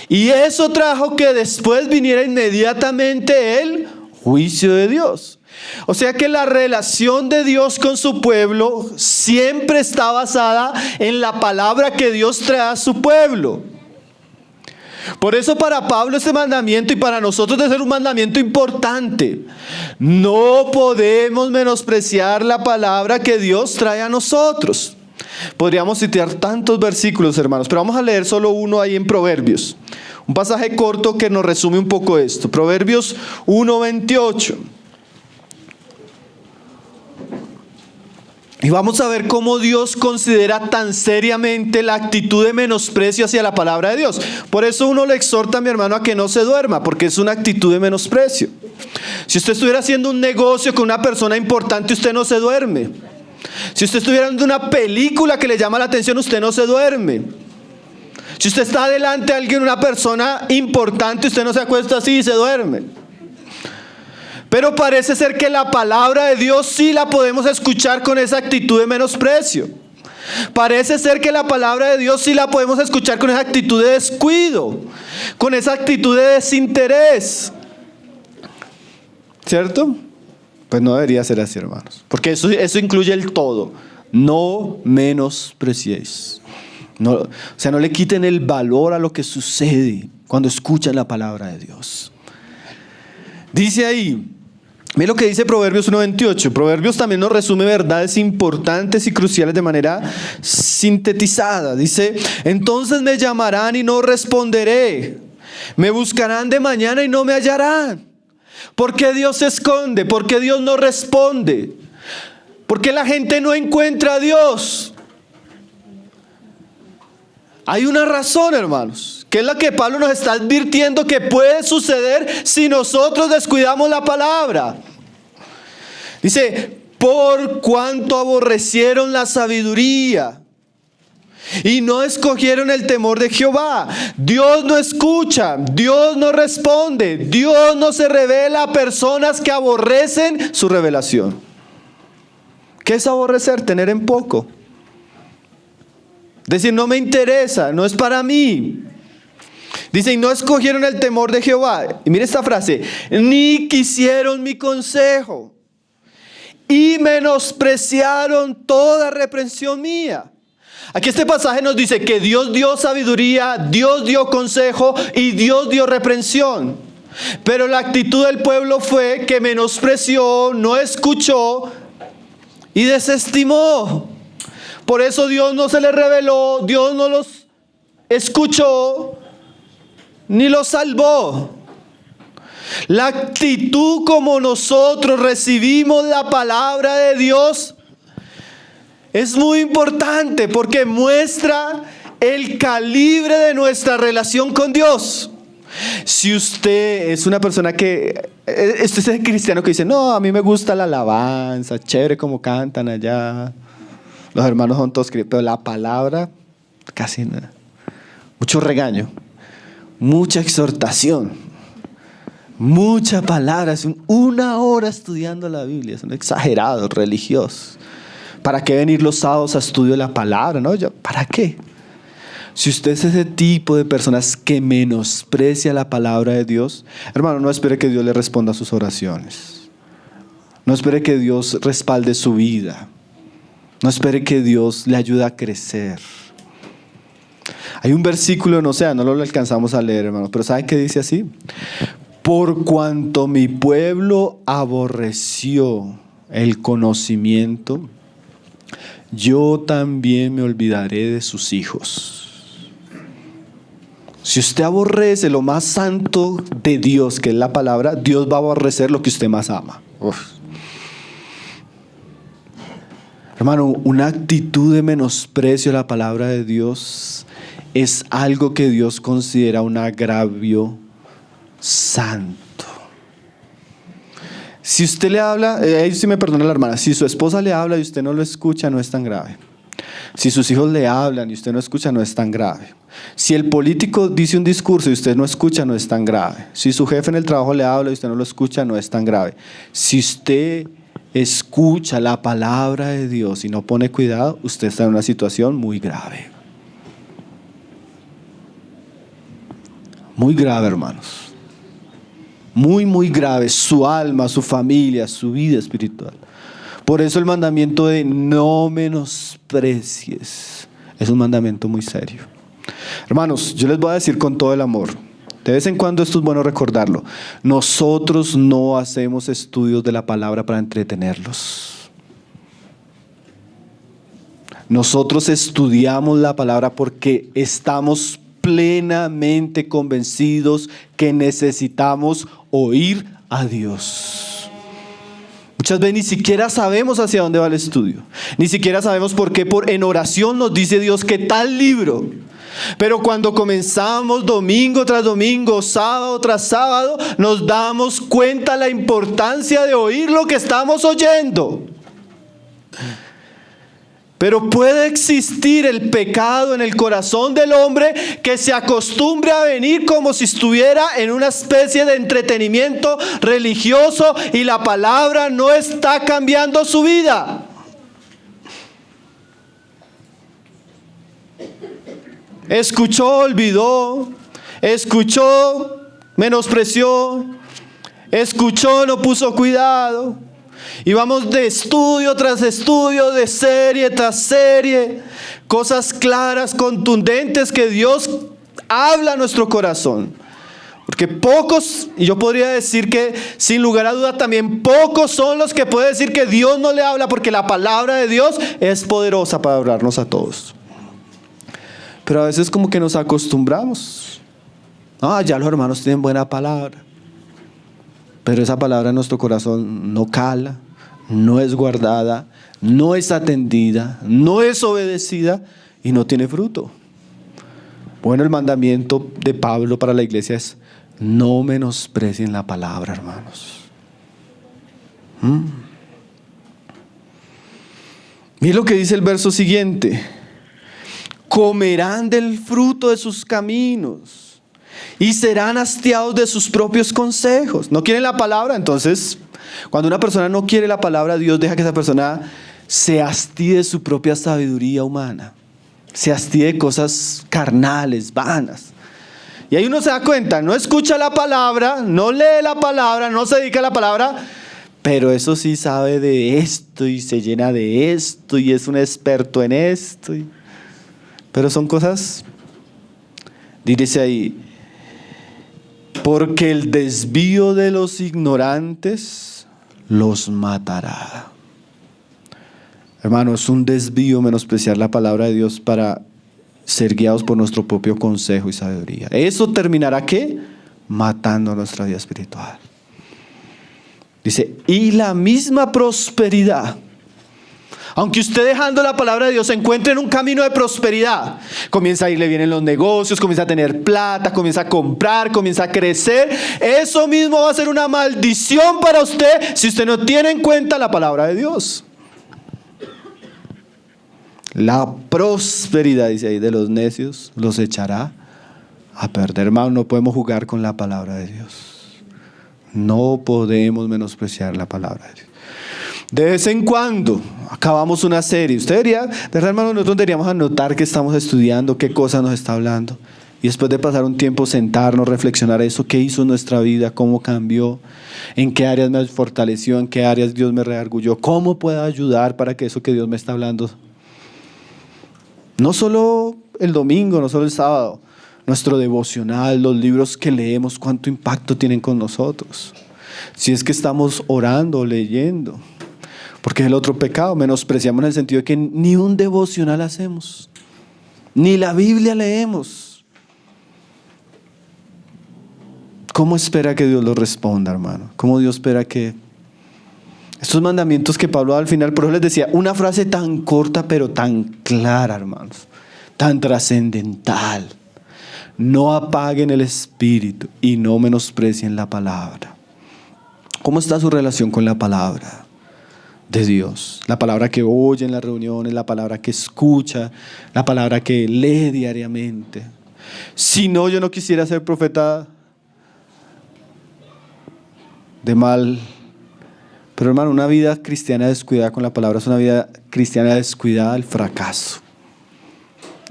Y eso trajo que después viniera inmediatamente el juicio de Dios. O sea que la relación de Dios con su pueblo siempre está basada en la palabra que Dios trae a su pueblo. Por eso para Pablo este mandamiento y para nosotros debe ser un mandamiento importante. No podemos menospreciar la palabra que Dios trae a nosotros. Podríamos citar tantos versículos, hermanos, pero vamos a leer solo uno ahí en Proverbios. Un pasaje corto que nos resume un poco esto. Proverbios 1:28. Y vamos a ver cómo Dios considera tan seriamente la actitud de menosprecio hacia la palabra de Dios. Por eso uno le exhorta a mi hermano a que no se duerma, porque es una actitud de menosprecio. Si usted estuviera haciendo un negocio con una persona importante, usted no se duerme. Si usted estuviera viendo una película que le llama la atención, usted no se duerme. Si usted está delante de alguien, una persona importante, usted no se acuesta así y se duerme. Pero parece ser que la palabra de Dios sí la podemos escuchar con esa actitud de menosprecio. Parece ser que la palabra de Dios sí la podemos escuchar con esa actitud de descuido, con esa actitud de desinterés. ¿Cierto? Pues no debería ser así, hermanos. Porque eso incluye el todo. No menospreciéis. No, o sea, no le quiten el valor a lo que sucede cuando escuchan la palabra de Dios. Dice ahí, mira lo que dice Proverbios 1:28. Proverbios también nos resume verdades importantes y cruciales de manera sintetizada. Dice, entonces me llamarán y no responderé. Me buscarán de mañana y no me hallarán. ¿Por qué Dios se esconde? ¿Por qué Dios no responde? ¿Por qué la gente no encuentra a Dios? Hay una razón, hermanos, que es la que Pablo nos está advirtiendo que puede suceder si nosotros descuidamos la palabra. Dice, por cuanto aborrecieron la sabiduría y no escogieron el temor de Jehová. Dios no escucha, Dios no responde, Dios no se revela a personas que aborrecen su revelación. ¿Qué es aborrecer? Tener en poco. Decir, no me interesa, no es para mí. Dice, y no escogieron el temor de Jehová. Y mire esta frase, ni quisieron mi consejo. Y menospreciaron toda reprensión mía. Aquí este pasaje nos dice que Dios dio sabiduría, Dios dio consejo y Dios dio reprensión. Pero la actitud del pueblo fue que menospreció, no escuchó y desestimó. Por eso Dios no se les reveló, Dios no los escuchó, ni los salvó. La actitud como nosotros recibimos la palabra de Dios es muy importante porque muestra el calibre de nuestra relación con Dios. Si usted es una persona que, este es el cristiano que dice, no, a mí me gusta la alabanza, chévere como cantan allá. Los hermanos son todos cristianos, pero la palabra, casi nada. Mucho regaño, mucha exhortación, mucha palabra. Es una hora estudiando la Biblia, son exagerados, religiosos. ¿Para qué venir los sábados a estudio de la palabra? ¿No? ¿Para qué? Si usted es ese tipo de personas que menosprecia la palabra de Dios, hermano, no espere que Dios le responda a sus oraciones. No espere que Dios respalde su vida. No espere que Dios le ayude a crecer. Hay un versículo en Oseas, no lo alcanzamos a leer, hermanos, pero ¿sabe qué dice así? Por cuanto mi pueblo aborreció el conocimiento, yo también me olvidaré de sus hijos. Si usted aborrece lo más santo de Dios, que es la palabra, Dios va a aborrecer lo que usted más ama. Uf. Hermano, una actitud de menosprecio a la palabra de Dios es algo que Dios considera un agravio santo. Si usted le habla, ahí sí me perdona la hermana, si su esposa le habla y usted no lo escucha, no es tan grave. Si sus hijos le hablan y usted no escucha, no es tan grave. Si el político dice un discurso y usted no escucha, no es tan grave. Si su jefe en el trabajo le habla y usted no lo escucha, no es tan grave. Si usted escucha la palabra de Dios y no pone cuidado, usted está en una situación muy grave. Muy grave, hermanos. Muy, muy grave. Su alma, su familia, su vida espiritual. Por eso el mandamiento de no menosprecies es un mandamiento muy serio. Hermanos, yo les voy a decir con todo el amor, de vez en cuando esto es bueno recordarlo, nosotros no hacemos estudios de la palabra para entretenerlos. Nosotros estudiamos la palabra porque estamos plenamente convencidos que necesitamos oír a Dios. Muchas veces ni siquiera sabemos hacia dónde va el estudio. Ni siquiera sabemos por qué en oración nos dice Dios que tal libro. Pero cuando comenzamos domingo tras domingo, sábado tras sábado, nos damos cuenta la importancia de oír lo que estamos oyendo. Pero puede existir el pecado en el corazón del hombre que se acostumbre a venir como si estuviera en una especie de entretenimiento religioso y la palabra no está cambiando su vida. Escuchó, olvidó, escuchó, menospreció, escuchó, no puso cuidado. Y vamos de estudio tras estudio, de serie tras serie, cosas claras, contundentes que Dios habla a nuestro corazón. Porque pocos, y yo podría decir que sin lugar a duda también pocos son los que pueden decir que Dios no le habla, porque la palabra de Dios es poderosa para hablarnos a todos. Pero a veces como que nos acostumbramos. Ya los hermanos tienen buena palabra. Pero esa palabra en nuestro corazón no cala, no es guardada, no es atendida, no es obedecida y no tiene fruto. Bueno, el mandamiento de Pablo para la iglesia es: no menosprecien la palabra, hermanos. Miren lo que dice el verso siguiente: comerán del fruto de sus caminos y serán hastiados de sus propios consejos. ¿No quieren la palabra? Entonces, cuando una persona no quiere la palabra, Dios deja que esa persona se hastíe de su propia sabiduría humana, se hastíe de cosas carnales, vanas. Y ahí uno se da cuenta, no escucha la palabra, no lee la palabra, no se dedica a la palabra, pero eso sí sabe de esto y se llena de esto y es un experto en esto. Pero son cosas, dice ahí, porque el desvío de los ignorantes los matará. Hermano, es un desvío menospreciar la palabra de Dios para ser guiados por nuestro propio consejo y sabiduría. Eso terminará ¿qué? Matando nuestra vida espiritual. Dice, y la misma prosperidad. Aunque usted dejando la palabra de Dios se encuentre en un camino de prosperidad, comienza a irle bien en los negocios, comienza a tener plata, comienza a comprar, comienza a crecer, eso mismo va a ser una maldición para usted si usted no tiene en cuenta la palabra de Dios. La prosperidad, dice ahí, de los necios los echará a perder. Hermano, no podemos jugar con la palabra de Dios. No podemos menospreciar la palabra de Dios. De vez en cuando acabamos una serie. Usted debería, de verdad, hermano, nosotros deberíamos anotar qué estamos estudiando, qué cosas nos está hablando. Y después de pasar un tiempo, sentarnos, reflexionar eso, qué hizo en nuestra vida, cómo cambió, en qué áreas me fortaleció, en qué áreas Dios me redarguyó, cómo puedo ayudar para que eso que Dios me está hablando, no solo el domingo, no solo el sábado, nuestro devocional, los libros que leemos, cuánto impacto tienen con nosotros. Si es que estamos orando, leyendo. Porque es el otro pecado, menospreciamos en el sentido de que ni un devocional hacemos, ni la Biblia leemos. ¿Cómo espera que Dios lo responda, hermano? ¿Cómo Dios espera que estos mandamientos que Pablo da al final? Por eso les decía, una frase tan corta pero tan clara, hermanos, tan trascendental: no apaguen el espíritu y no menosprecien la palabra. ¿Cómo está su relación con la palabra de Dios? La palabra que oye en las reuniones, la palabra que escucha, la palabra que lee diariamente. Si no, yo no quisiera ser profeta de mal Pero hermano, una vida cristiana descuidada con la palabra es una vida cristiana descuidada al fracaso.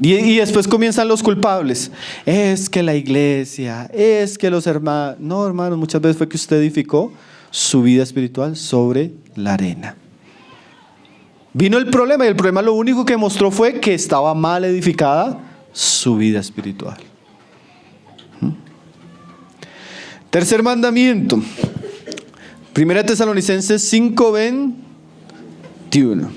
Y después comienzan los culpables. Es que la iglesia, es que los hermanos. No, hermanos, muchas veces fue que usted edificó su vida espiritual sobre la arena. Vino el problema, y el problema lo único que mostró fue que estaba mal edificada su vida espiritual. Tercer mandamiento. 1 Tesalonicenses 5:21.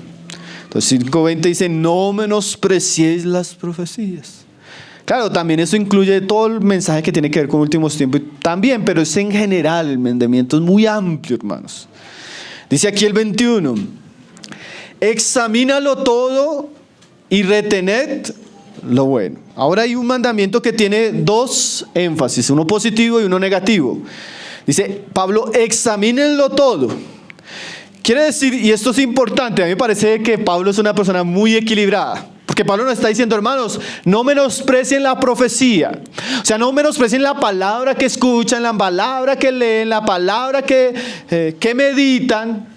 Entonces 5:20 dice: no menospreciéis las profecías. Claro, también eso incluye todo el mensaje que tiene que ver con últimos tiempos también, pero es en general, el mandamiento es muy amplio, hermanos. Dice aquí el 21: examínalo todo y retened lo bueno. Ahora hay un mandamiento que tiene dos énfasis, uno positivo y uno negativo. Dice Pablo: examínenlo todo. Quiere decir, y esto es importante, a mí me parece que Pablo es una persona muy equilibrada. Porque Pablo nos está diciendo: hermanos, no menosprecien la profecía. O sea, no menosprecien la palabra que escuchan, la palabra que leen, la palabra que meditan.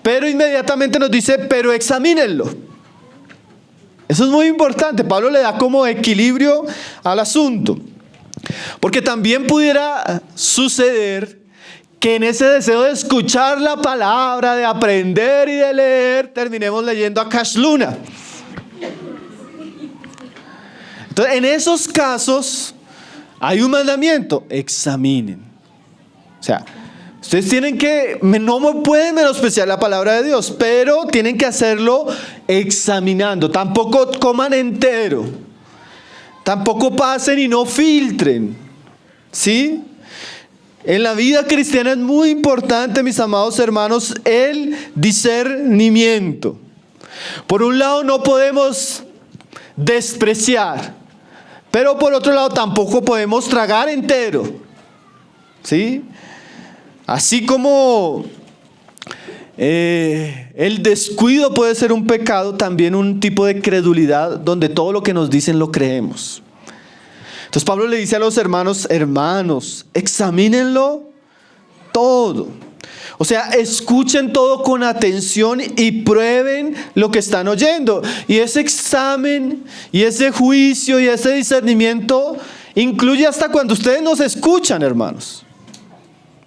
Pero inmediatamente nos dice: pero examínenlo. Eso es muy importante. Pablo le da como equilibrio al asunto. Porque también pudiera suceder que en ese deseo de escuchar la palabra, de aprender y de leer, terminemos leyendo a Cash Luna. Entonces, en esos casos hay un mandamiento: examinen. O sea, ustedes tienen que, no pueden menospreciar la palabra de Dios, pero tienen que hacerlo examinando. Tampoco coman entero. Tampoco pasen y no filtren. ¿Sí? En la vida cristiana es muy importante, mis amados hermanos, el discernimiento. Por un lado, no podemos despreciar, pero por otro lado tampoco podemos tragar entero. ¿Sí? Así como el descuido puede ser un pecado, también un tipo de credulidad donde todo lo que nos dicen lo creemos. Entonces Pablo le dice a los hermanos: hermanos, examínenlo todo. O sea, escuchen todo con atención y prueben lo que están oyendo. Y ese examen y ese juicio y ese discernimiento incluye hasta cuando ustedes nos escuchan, hermanos.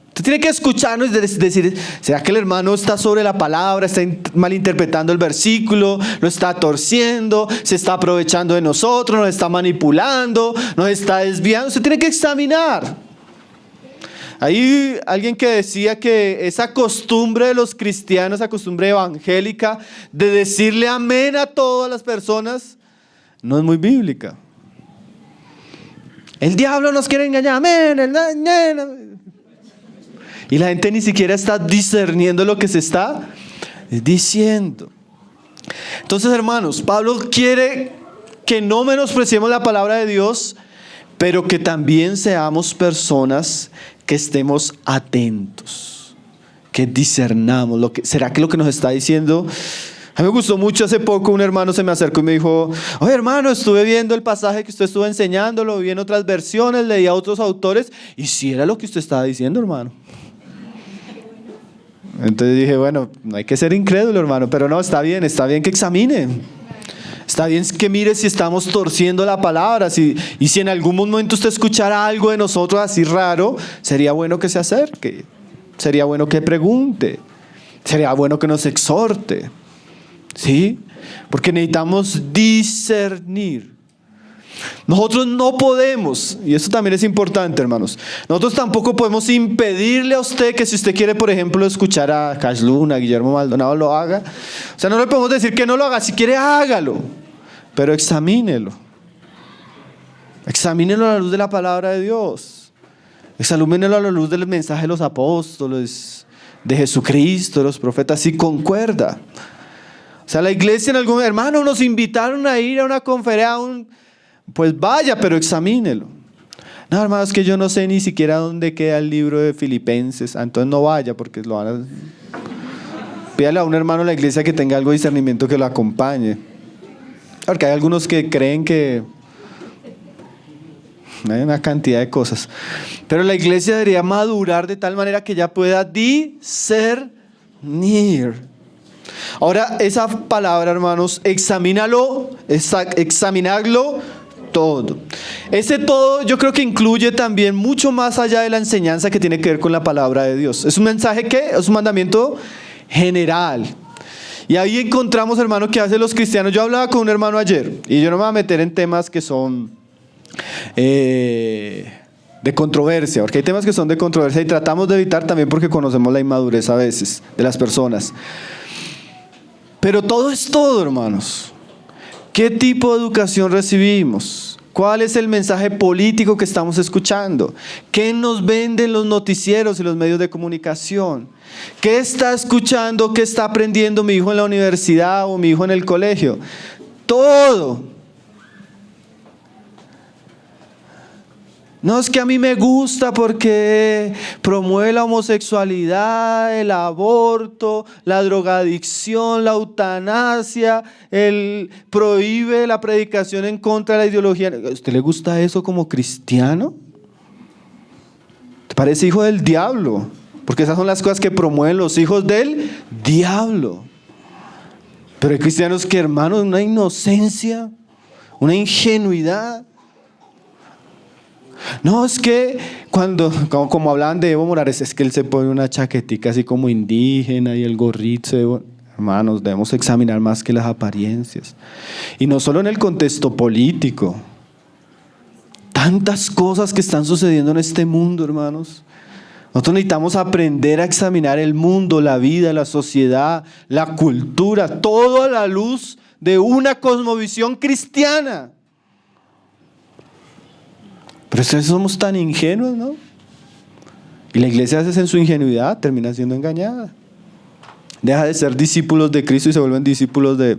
Usted tiene que escucharnos y decir: ¿será que el hermano está sobre la palabra, está malinterpretando el versículo, lo está torciendo, se está aprovechando de nosotros, nos está manipulando, nos está desviando? Usted tiene que examinar. Hay alguien que decía que esa costumbre de los cristianos, esa costumbre evangélica de decirle amén a todas las personas, no es muy bíblica. El diablo nos quiere engañar, amén. Y la gente ni siquiera está discerniendo lo que se está diciendo. Entonces, hermanos, Pablo quiere que no menospreciemos la palabra de Dios, pero que también seamos personas que estemos atentos, que discernamos. ¿Será que lo que nos está diciendo? A mí me gustó mucho, hace poco un hermano se me acercó y me dijo: oye, hermano, estuve viendo el pasaje que usted estuvo enseñando, lo vi en otras versiones, leí a otros autores, y si era lo que usted estaba diciendo, hermano. Entonces dije: bueno, no hay que ser incrédulo, hermano, pero no, está bien que examine. Está bien que mire si estamos torciendo la palabra. Y si en algún momento usted escuchara algo de nosotros así raro, sería bueno que se acerque. Sería bueno que pregunte. Sería bueno que nos exhorte. ¿Sí? Porque necesitamos discernir. Nosotros no podemos, y esto también es importante, hermanos, nosotros tampoco podemos impedirle a usted que si usted quiere, por ejemplo, escuchar a Cash Luna, a Guillermo Maldonado, lo haga. O sea, no le podemos decir que no lo haga. Si quiere, hágalo, pero examínelo. Examínelo a la luz de la palabra de Dios. Examínelo a la luz del mensaje de los apóstoles, de Jesucristo, de los profetas, si concuerda. O sea, la iglesia en algún hermano nos invitaron a ir a una conferencia, pues vaya, pero examínelo. No, hermano, es que yo no sé ni siquiera dónde queda el libro de Filipenses. Entonces no vaya, porque lo van a... Pídale a un hermano de la iglesia que tenga algo de discernimiento que lo acompañe. Porque hay algunos que creen que hay una cantidad de cosas. Pero la iglesia debería madurar de tal manera que ya pueda discernir. Ahora, esa palabra, hermanos, examínalo, examinarlo todo. Ese todo yo creo que incluye también mucho más allá de la enseñanza que tiene que ver con la palabra de Dios. Es un mensaje que es un mandamiento general. Y ahí encontramos, hermano, que hacen los cristianos. Yo hablaba con un hermano ayer, y yo no me voy a meter en temas que son de controversia, porque hay temas que son de controversia y tratamos de evitar también porque conocemos la inmadurez a veces de las personas. Pero todo es todo, hermanos. ¿Qué tipo de educación recibimos? ¿Cuál es el mensaje político que estamos escuchando? ¿Qué nos venden los noticieros y los medios de comunicación? ¿Qué está escuchando? ¿Qué está aprendiendo mi hijo en la universidad o mi hijo en el colegio? Todo. No, es que a mí me gusta porque promueve la homosexualidad, el aborto, la drogadicción, la eutanasia, prohíbe la predicación en contra de la ideología. ¿A usted le gusta eso como cristiano? ¿Te parece hijo del diablo? Porque esas son las cosas que promueven los hijos del diablo. Pero hay cristianos que, hermanos, una inocencia, una ingenuidad. No, es que como hablaban de Evo Morales, es que él se pone una chaquetica así como indígena y el gorrito. Hermanos, debemos examinar más que las apariencias. Y no solo en el contexto político. Tantas cosas que están sucediendo en este mundo, hermanos. Nosotros necesitamos aprender a examinar el mundo, la vida, la sociedad, la cultura, todo a la luz de una cosmovisión cristiana. Pero ustedes somos tan ingenuos, ¿no? Y la iglesia a veces en su ingenuidad termina siendo engañada. Deja de ser discípulos de Cristo y se vuelven discípulos de...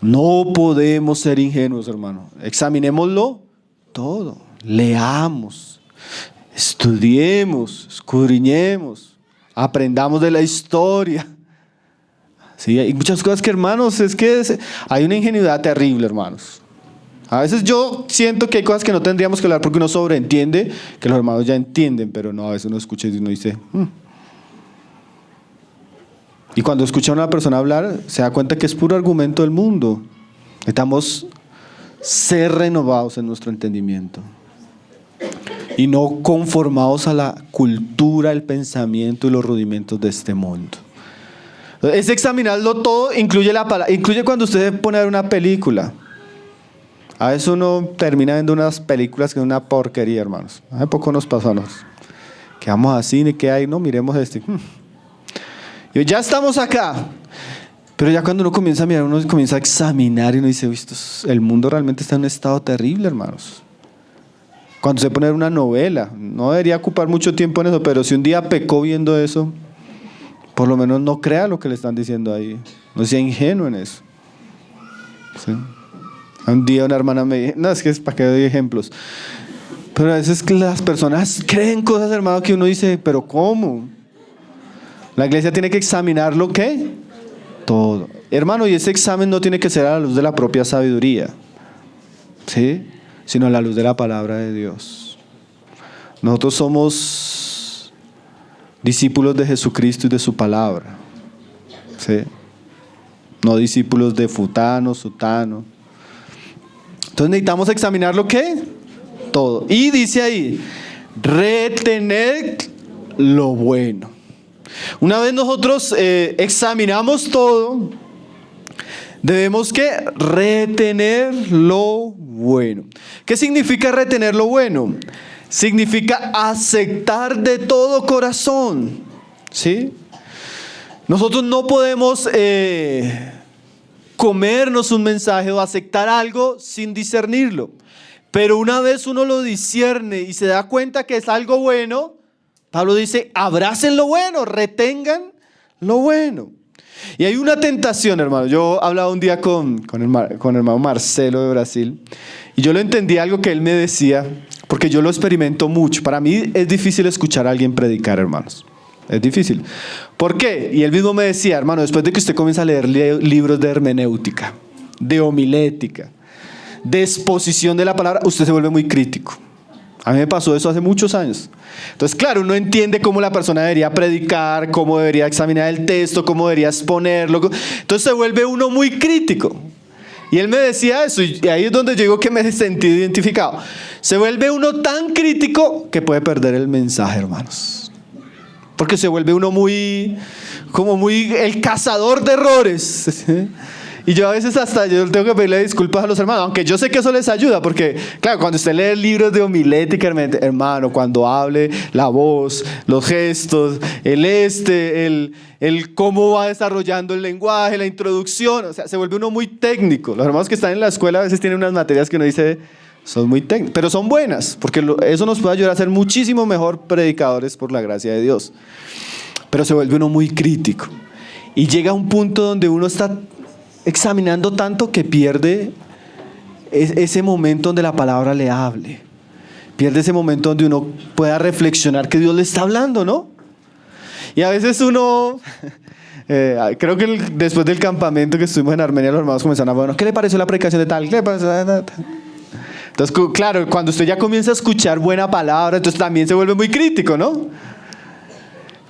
No podemos ser ingenuos, hermano. Examinémoslo todo. Leamos, estudiemos, escudriñemos, aprendamos de la historia. Sí, hay muchas cosas que, hermanos, es que hay una ingenuidad terrible, hermanos. A veces yo siento que hay cosas que no tendríamos que hablar porque uno sobreentiende, que los hermanos ya entienden, pero no, a veces uno escucha y uno dice... Y cuando escucha a una persona hablar, se da cuenta que es puro argumento del mundo. Necesitamos ser renovados en nuestro entendimiento y no conformados a la cultura, el pensamiento y los rudimentos de este mundo. Es examinarlo todo, incluye cuando usted se pone a ver una película. A veces uno termina viendo unas películas que son una porquería, hermanos. Hace poco nos pasó a nosotros. Que vamos a cine, ¿qué hay? No, miremos este. Y ya estamos acá. Pero ya cuando uno comienza a mirar, uno comienza a examinar y uno dice, el mundo realmente está en un estado terrible, hermanos. Cuando se pone a ver una novela, no debería ocupar mucho tiempo en eso, pero si un día pecó viendo eso, por lo menos no crea lo que le están diciendo ahí. No sea ingenuo en eso. ¿Sí? Un día una hermana me dijo, no, es que es para que doy ejemplos. Pero a veces que las personas creen cosas, hermano, que uno dice, pero ¿cómo? La iglesia tiene que examinar lo que todo. Hermano, y ese examen no tiene que ser a la luz de la propia sabiduría, ¿sí? Sino a la luz de la palabra de Dios. Nosotros somos discípulos de Jesucristo y de su palabra, ¿sí? No discípulos de futano, sutano. Entonces necesitamos examinar lo que todo. Y dice ahí, retener lo bueno. Una vez nosotros examinamos todo, debemos que retener lo bueno. ¿Qué significa retener lo bueno? Significa aceptar de todo corazón, ¿sí? Nosotros no podemos comernos un mensaje o aceptar algo sin discernirlo. Pero una vez uno lo discierne y se da cuenta que es algo bueno, Pablo dice, abracen lo bueno, retengan lo bueno. Y hay una tentación, hermano. Yo hablaba un día con el hermano Marcelo de Brasil y yo lo entendí algo que él me decía, porque yo lo experimento mucho. Para mí es difícil escuchar a alguien predicar, hermanos. Es difícil. ¿Por qué? Y él mismo me decía, hermano, después de que usted comienza a leer libros de hermenéutica, de homilética, de exposición de la palabra, usted se vuelve muy crítico. A mí me pasó eso hace muchos años. Entonces, claro, uno entiende cómo la persona debería predicar, cómo debería examinar el texto, cómo debería exponerlo. Entonces se vuelve uno muy crítico. Y él me decía eso, y ahí es donde yo digo que me sentí identificado. Se vuelve uno tan crítico que puede perder el mensaje, hermanos. Porque se vuelve uno como muy el cazador de errores. Y yo a veces hasta yo tengo que pedirle disculpas a los hermanos, aunque yo sé que eso les ayuda, porque claro, cuando usted lee libros de homilética, hermano, cuando hable, la voz, los gestos, el cómo va desarrollando el lenguaje, la introducción, o sea, se vuelve uno muy técnico. Los hermanos que están en la escuela a veces tienen unas materias que uno dice, son muy técnicas, pero son buenas, porque eso nos puede ayudar a ser muchísimo mejor predicadores por la gracia de Dios. Pero se vuelve uno muy crítico. Y llega a un punto donde uno está examinando tanto que pierde ese momento donde la palabra le hable. Pierde ese momento donde uno pueda reflexionar que Dios le está hablando, ¿no? Y a veces uno, creo que después del campamento que estuvimos en Armenia, los hermanos comenzaron a, bueno, ¿qué le pareció la predicación de tal? ¿Qué le pareció? Entonces, claro, cuando usted ya comienza a escuchar buena palabra, entonces también se vuelve muy crítico, ¿no?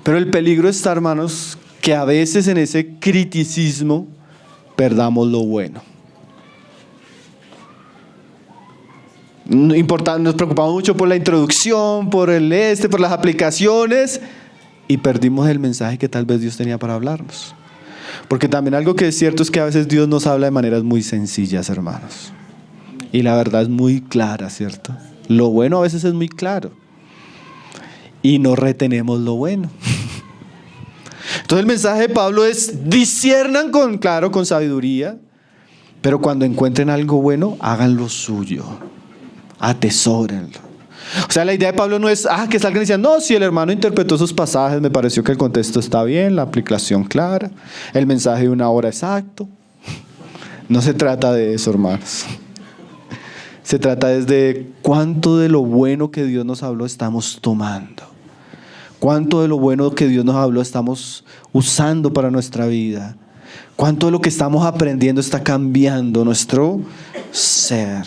Pero el peligro está, hermanos, que a veces en ese criticismo perdamos lo bueno. Nos preocupamos mucho por la introducción, por por las aplicaciones, y perdimos el mensaje que tal vez Dios tenía para hablarnos. Porque también algo que es cierto es que a veces Dios nos habla de maneras muy sencillas, hermanos. Y la verdad es muy clara, ¿cierto? Lo bueno a veces es muy claro. Y no retenemos lo bueno. Entonces el mensaje de Pablo es: disciernan con sabiduría, pero cuando encuentren algo bueno, hagan lo suyo, atesórenlo. O sea, la idea de Pablo no es que salgan y digan, no, si el hermano interpretó esos pasajes, me pareció que el contexto está bien, la aplicación clara, el mensaje de una hora exacto. No se trata de eso, hermanos. Se trata desde cuánto de lo bueno que Dios nos habló estamos tomando. Cuánto de lo bueno que Dios nos habló estamos usando para nuestra vida. Cuánto de lo que estamos aprendiendo está cambiando nuestro ser.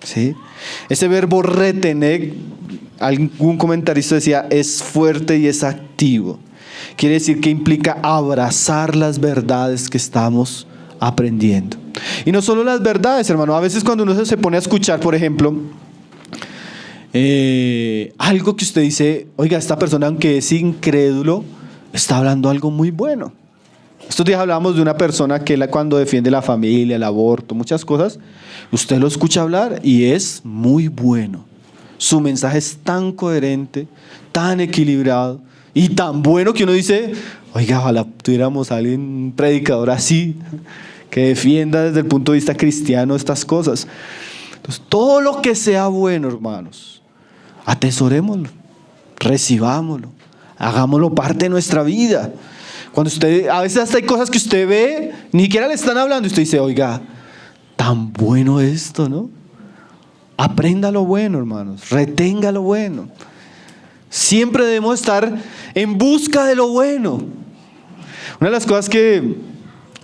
¿Sí? Ese verbo retener, algún comentarista decía, es fuerte y es activo. Quiere decir que implica abrazar las verdades que estamos aprendiendo. Y no solo las verdades, hermano. A veces cuando uno se pone a escuchar, por ejemplo, algo que usted dice, oiga, esta persona, aunque es incrédulo, está hablando algo muy bueno. Estos días hablábamos de una persona que cuando defiende la familia, el aborto, muchas cosas, usted lo escucha hablar y es muy bueno. Su mensaje es tan coherente, tan equilibrado y tan bueno que uno dice, oiga, ojalá tuviéramos a alguien, un predicador así, que defienda desde el punto de vista cristiano estas cosas. Entonces, todo lo que sea bueno, hermanos, atesorémoslo, recibámoslo, hagámoslo parte de nuestra vida. Cuando usted, a veces hasta hay cosas que usted ve, ni siquiera le están hablando, y usted dice, oiga, tan bueno esto, ¿no? Aprenda lo bueno, hermanos, retenga lo bueno. Siempre debemos estar en busca de lo bueno. Una de las cosas que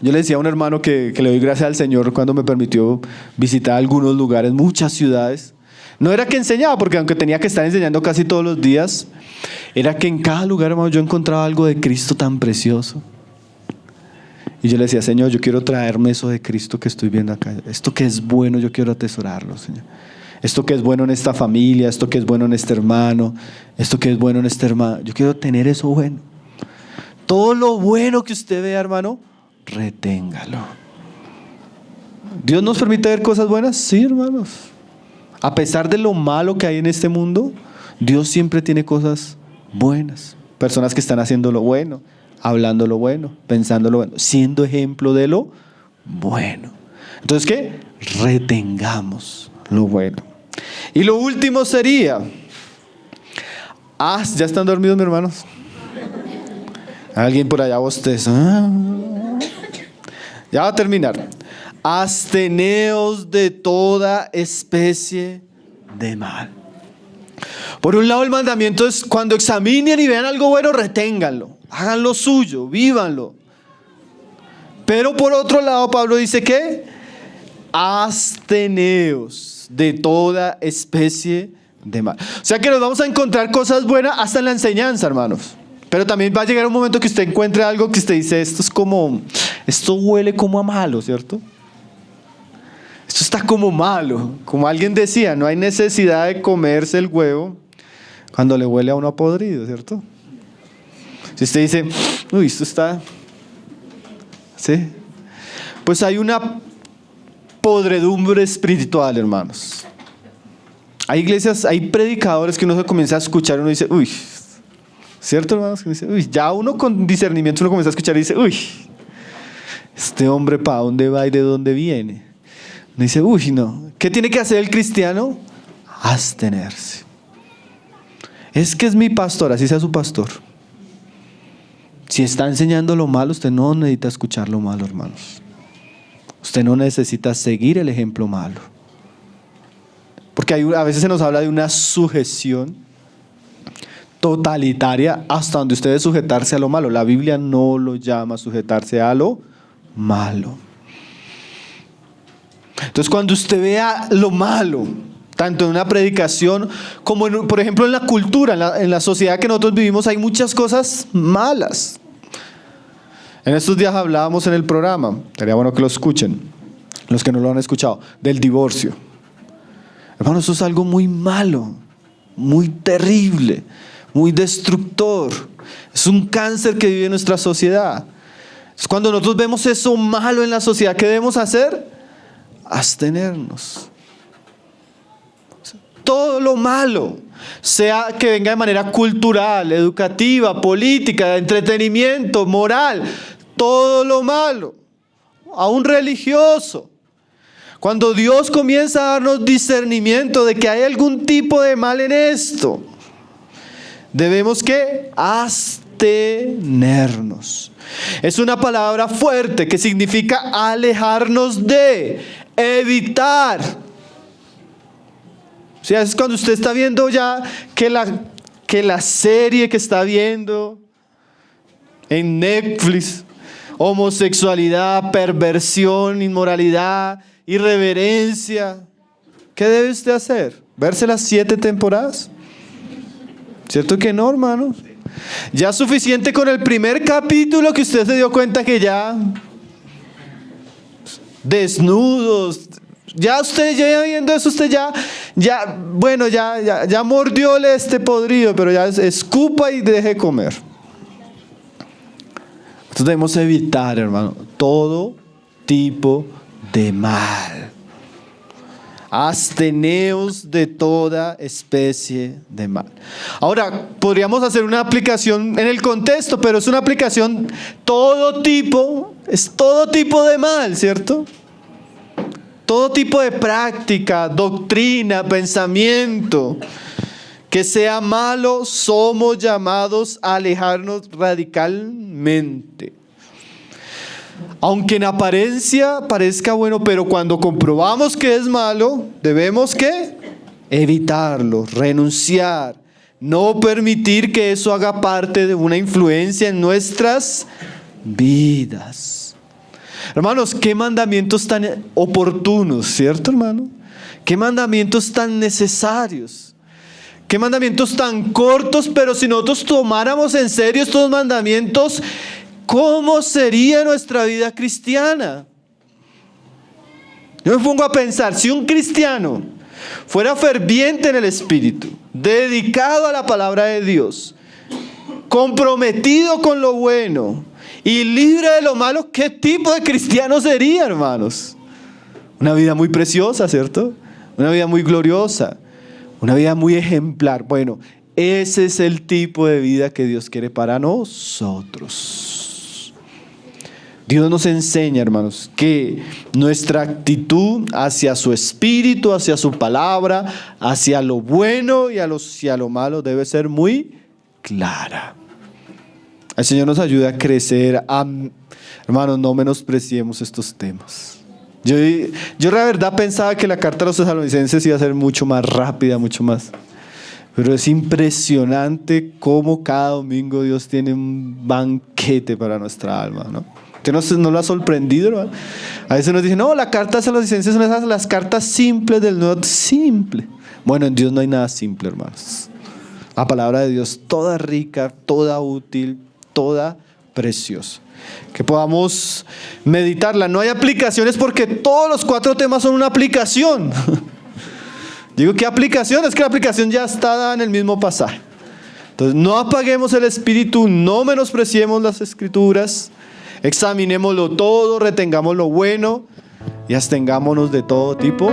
yo le decía a un hermano que le doy gracias al Señor cuando me permitió visitar algunos lugares, muchas ciudades, no era que enseñaba, porque aunque tenía que estar enseñando casi todos los días, era que en cada lugar, hermano, yo encontraba algo de Cristo tan precioso. Y yo le decía, Señor, yo quiero traerme eso de Cristo que estoy viendo acá. Esto que es bueno, yo quiero atesorarlo, Señor. Esto que es bueno en esta familia, esto que es bueno en este hermano, esto que es bueno en este hermano. Yo quiero tener eso bueno. Todo lo bueno que usted vea, hermano, reténgalo. ¿Dios nos permite ver cosas buenas? Sí, hermanos. A pesar de lo malo que hay en este mundo, Dios siempre tiene cosas buenas. Personas que están haciendo lo bueno, hablando lo bueno, pensando lo bueno, siendo ejemplo de lo bueno. Entonces, ¿qué? Retengamos lo bueno. Y lo último sería, ¿ya están dormidos, mis hermanos? Alguien por allá bosteza. Ya va a terminar. Absteneos de toda especie de mal. Por un lado, el mandamiento es cuando examinen y vean algo bueno, reténganlo, hagan lo suyo, vívanlo. Pero por otro lado, Pablo dice que absteneos de toda especie de mal. O sea que nos vamos a encontrar cosas buenas hasta en la enseñanza, hermanos. Pero también va a llegar un momento que usted encuentre algo que usted dice, esto huele como a malo, ¿cierto? Esto está como malo. Como alguien decía, no hay necesidad de comerse el huevo cuando le huele a uno a podrido, ¿cierto? Si usted dice, uy, esto está... ¿Sí? Pues hay una podredumbre espiritual, hermanos. Hay iglesias, hay predicadores que uno se comienza a escuchar y uno dice, uy, ¿cierto, hermanos? Que dice, uy, ya uno con discernimiento uno comienza a escuchar y dice, uy, este hombre ¿para dónde va y de dónde viene? Uno dice, uy, no. ¿Qué tiene que hacer el cristiano? Abstenerse. Es que es mi pastor, así sea su pastor. Si está enseñando lo malo, usted no necesita escuchar lo malo, hermanos. Usted no necesita seguir el ejemplo malo. Porque a veces se nos habla de una sujeción totalitaria hasta donde usted debe sujetarse a lo malo. La Biblia no lo llama sujetarse a lo malo. Entonces, cuando usted vea lo malo, tanto en una predicación como, por ejemplo, en la cultura, en la sociedad que nosotros vivimos, hay muchas cosas malas. En estos días hablábamos en el programa, sería bueno que lo escuchen, los que no lo han escuchado, del divorcio. Hermano, eso es algo muy malo, muy terrible, muy destructor. Es un cáncer que vive nuestra sociedad. Es cuando nosotros vemos eso malo en la sociedad, ¿qué debemos hacer? Abstenernos. Todo lo malo, sea que venga de manera cultural, educativa, política, de entretenimiento, moral, todo lo malo, aún religioso. Cuando Dios comienza a darnos discernimiento de que hay algún tipo de mal en esto, debemos que abstenernos. Es una palabra fuerte que significa alejarnos de, evitar. O sea, es cuando usted está viendo ya que la serie que está viendo en Netflix, homosexualidad, perversión, inmoralidad, irreverencia, ¿qué debe usted hacer? ¿Verse las 7 temporadas? ¿Cierto que no, hermano? Ya es suficiente con el primer capítulo que usted se dio cuenta que ya desnudos, ya usted ya viendo eso, usted ya mordióle este podrido, pero ya escupa y deje comer. Entonces debemos evitar, hermano, todo tipo de mal. Absteneos de toda especie de mal. Ahora, podríamos hacer una aplicación en el contexto, pero es una aplicación es todo tipo de mal, ¿cierto? Todo tipo de práctica, doctrina, pensamiento que sea malo, somos llamados a alejarnos radicalmente. Aunque en apariencia parezca bueno, pero cuando comprobamos que es malo, debemos ¿qué? Evitarlo, renunciar, no permitir que eso haga parte de una influencia en nuestras vidas. Hermanos, qué mandamientos tan oportunos, ¿cierto, hermano? Qué mandamientos tan necesarios. Qué mandamientos tan cortos, pero si nosotros tomáramos en serio estos mandamientos, ¿cómo sería nuestra vida cristiana? Yo me pongo a pensar, si un cristiano fuera ferviente en el espíritu, dedicado a la palabra de Dios, comprometido con lo bueno y libre de lo malo, ¿qué tipo de cristiano sería, hermanos? Una vida muy preciosa, ¿cierto? Una vida muy gloriosa, una vida muy ejemplar. Bueno, ese es el tipo de vida que Dios quiere para nosotros. Dios nos enseña, hermanos, que nuestra actitud hacia su espíritu, hacia su palabra, hacia lo bueno y hacia lo malo debe ser muy clara. El Señor nos ayude a crecer. Hermanos, no menospreciemos estos temas. Yo la verdad pensaba que la carta a los tesalonicenses iba a ser mucho más rápida, mucho más. Pero es impresionante cómo cada domingo Dios tiene un banquete para nuestra alma, ¿no? ¿Usted no lo ha sorprendido, hermano? A veces nos dicen, no, la carta de los licencias son esas, las cartas simples del Nuevo. Simple. Bueno, en Dios no hay nada simple, hermanos. La palabra de Dios, toda rica, toda útil, toda preciosa. Que podamos meditarla. No hay aplicaciones porque todos los 4 temas son una aplicación. Digo, ¿qué aplicación? Es que la aplicación ya está dada en el mismo pasaje. Entonces, no apaguemos el espíritu, no menospreciemos las escrituras, examinémoslo todo, retengamos lo bueno y abstengámonos de todo tipo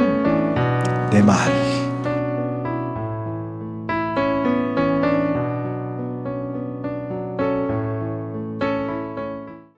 de mal.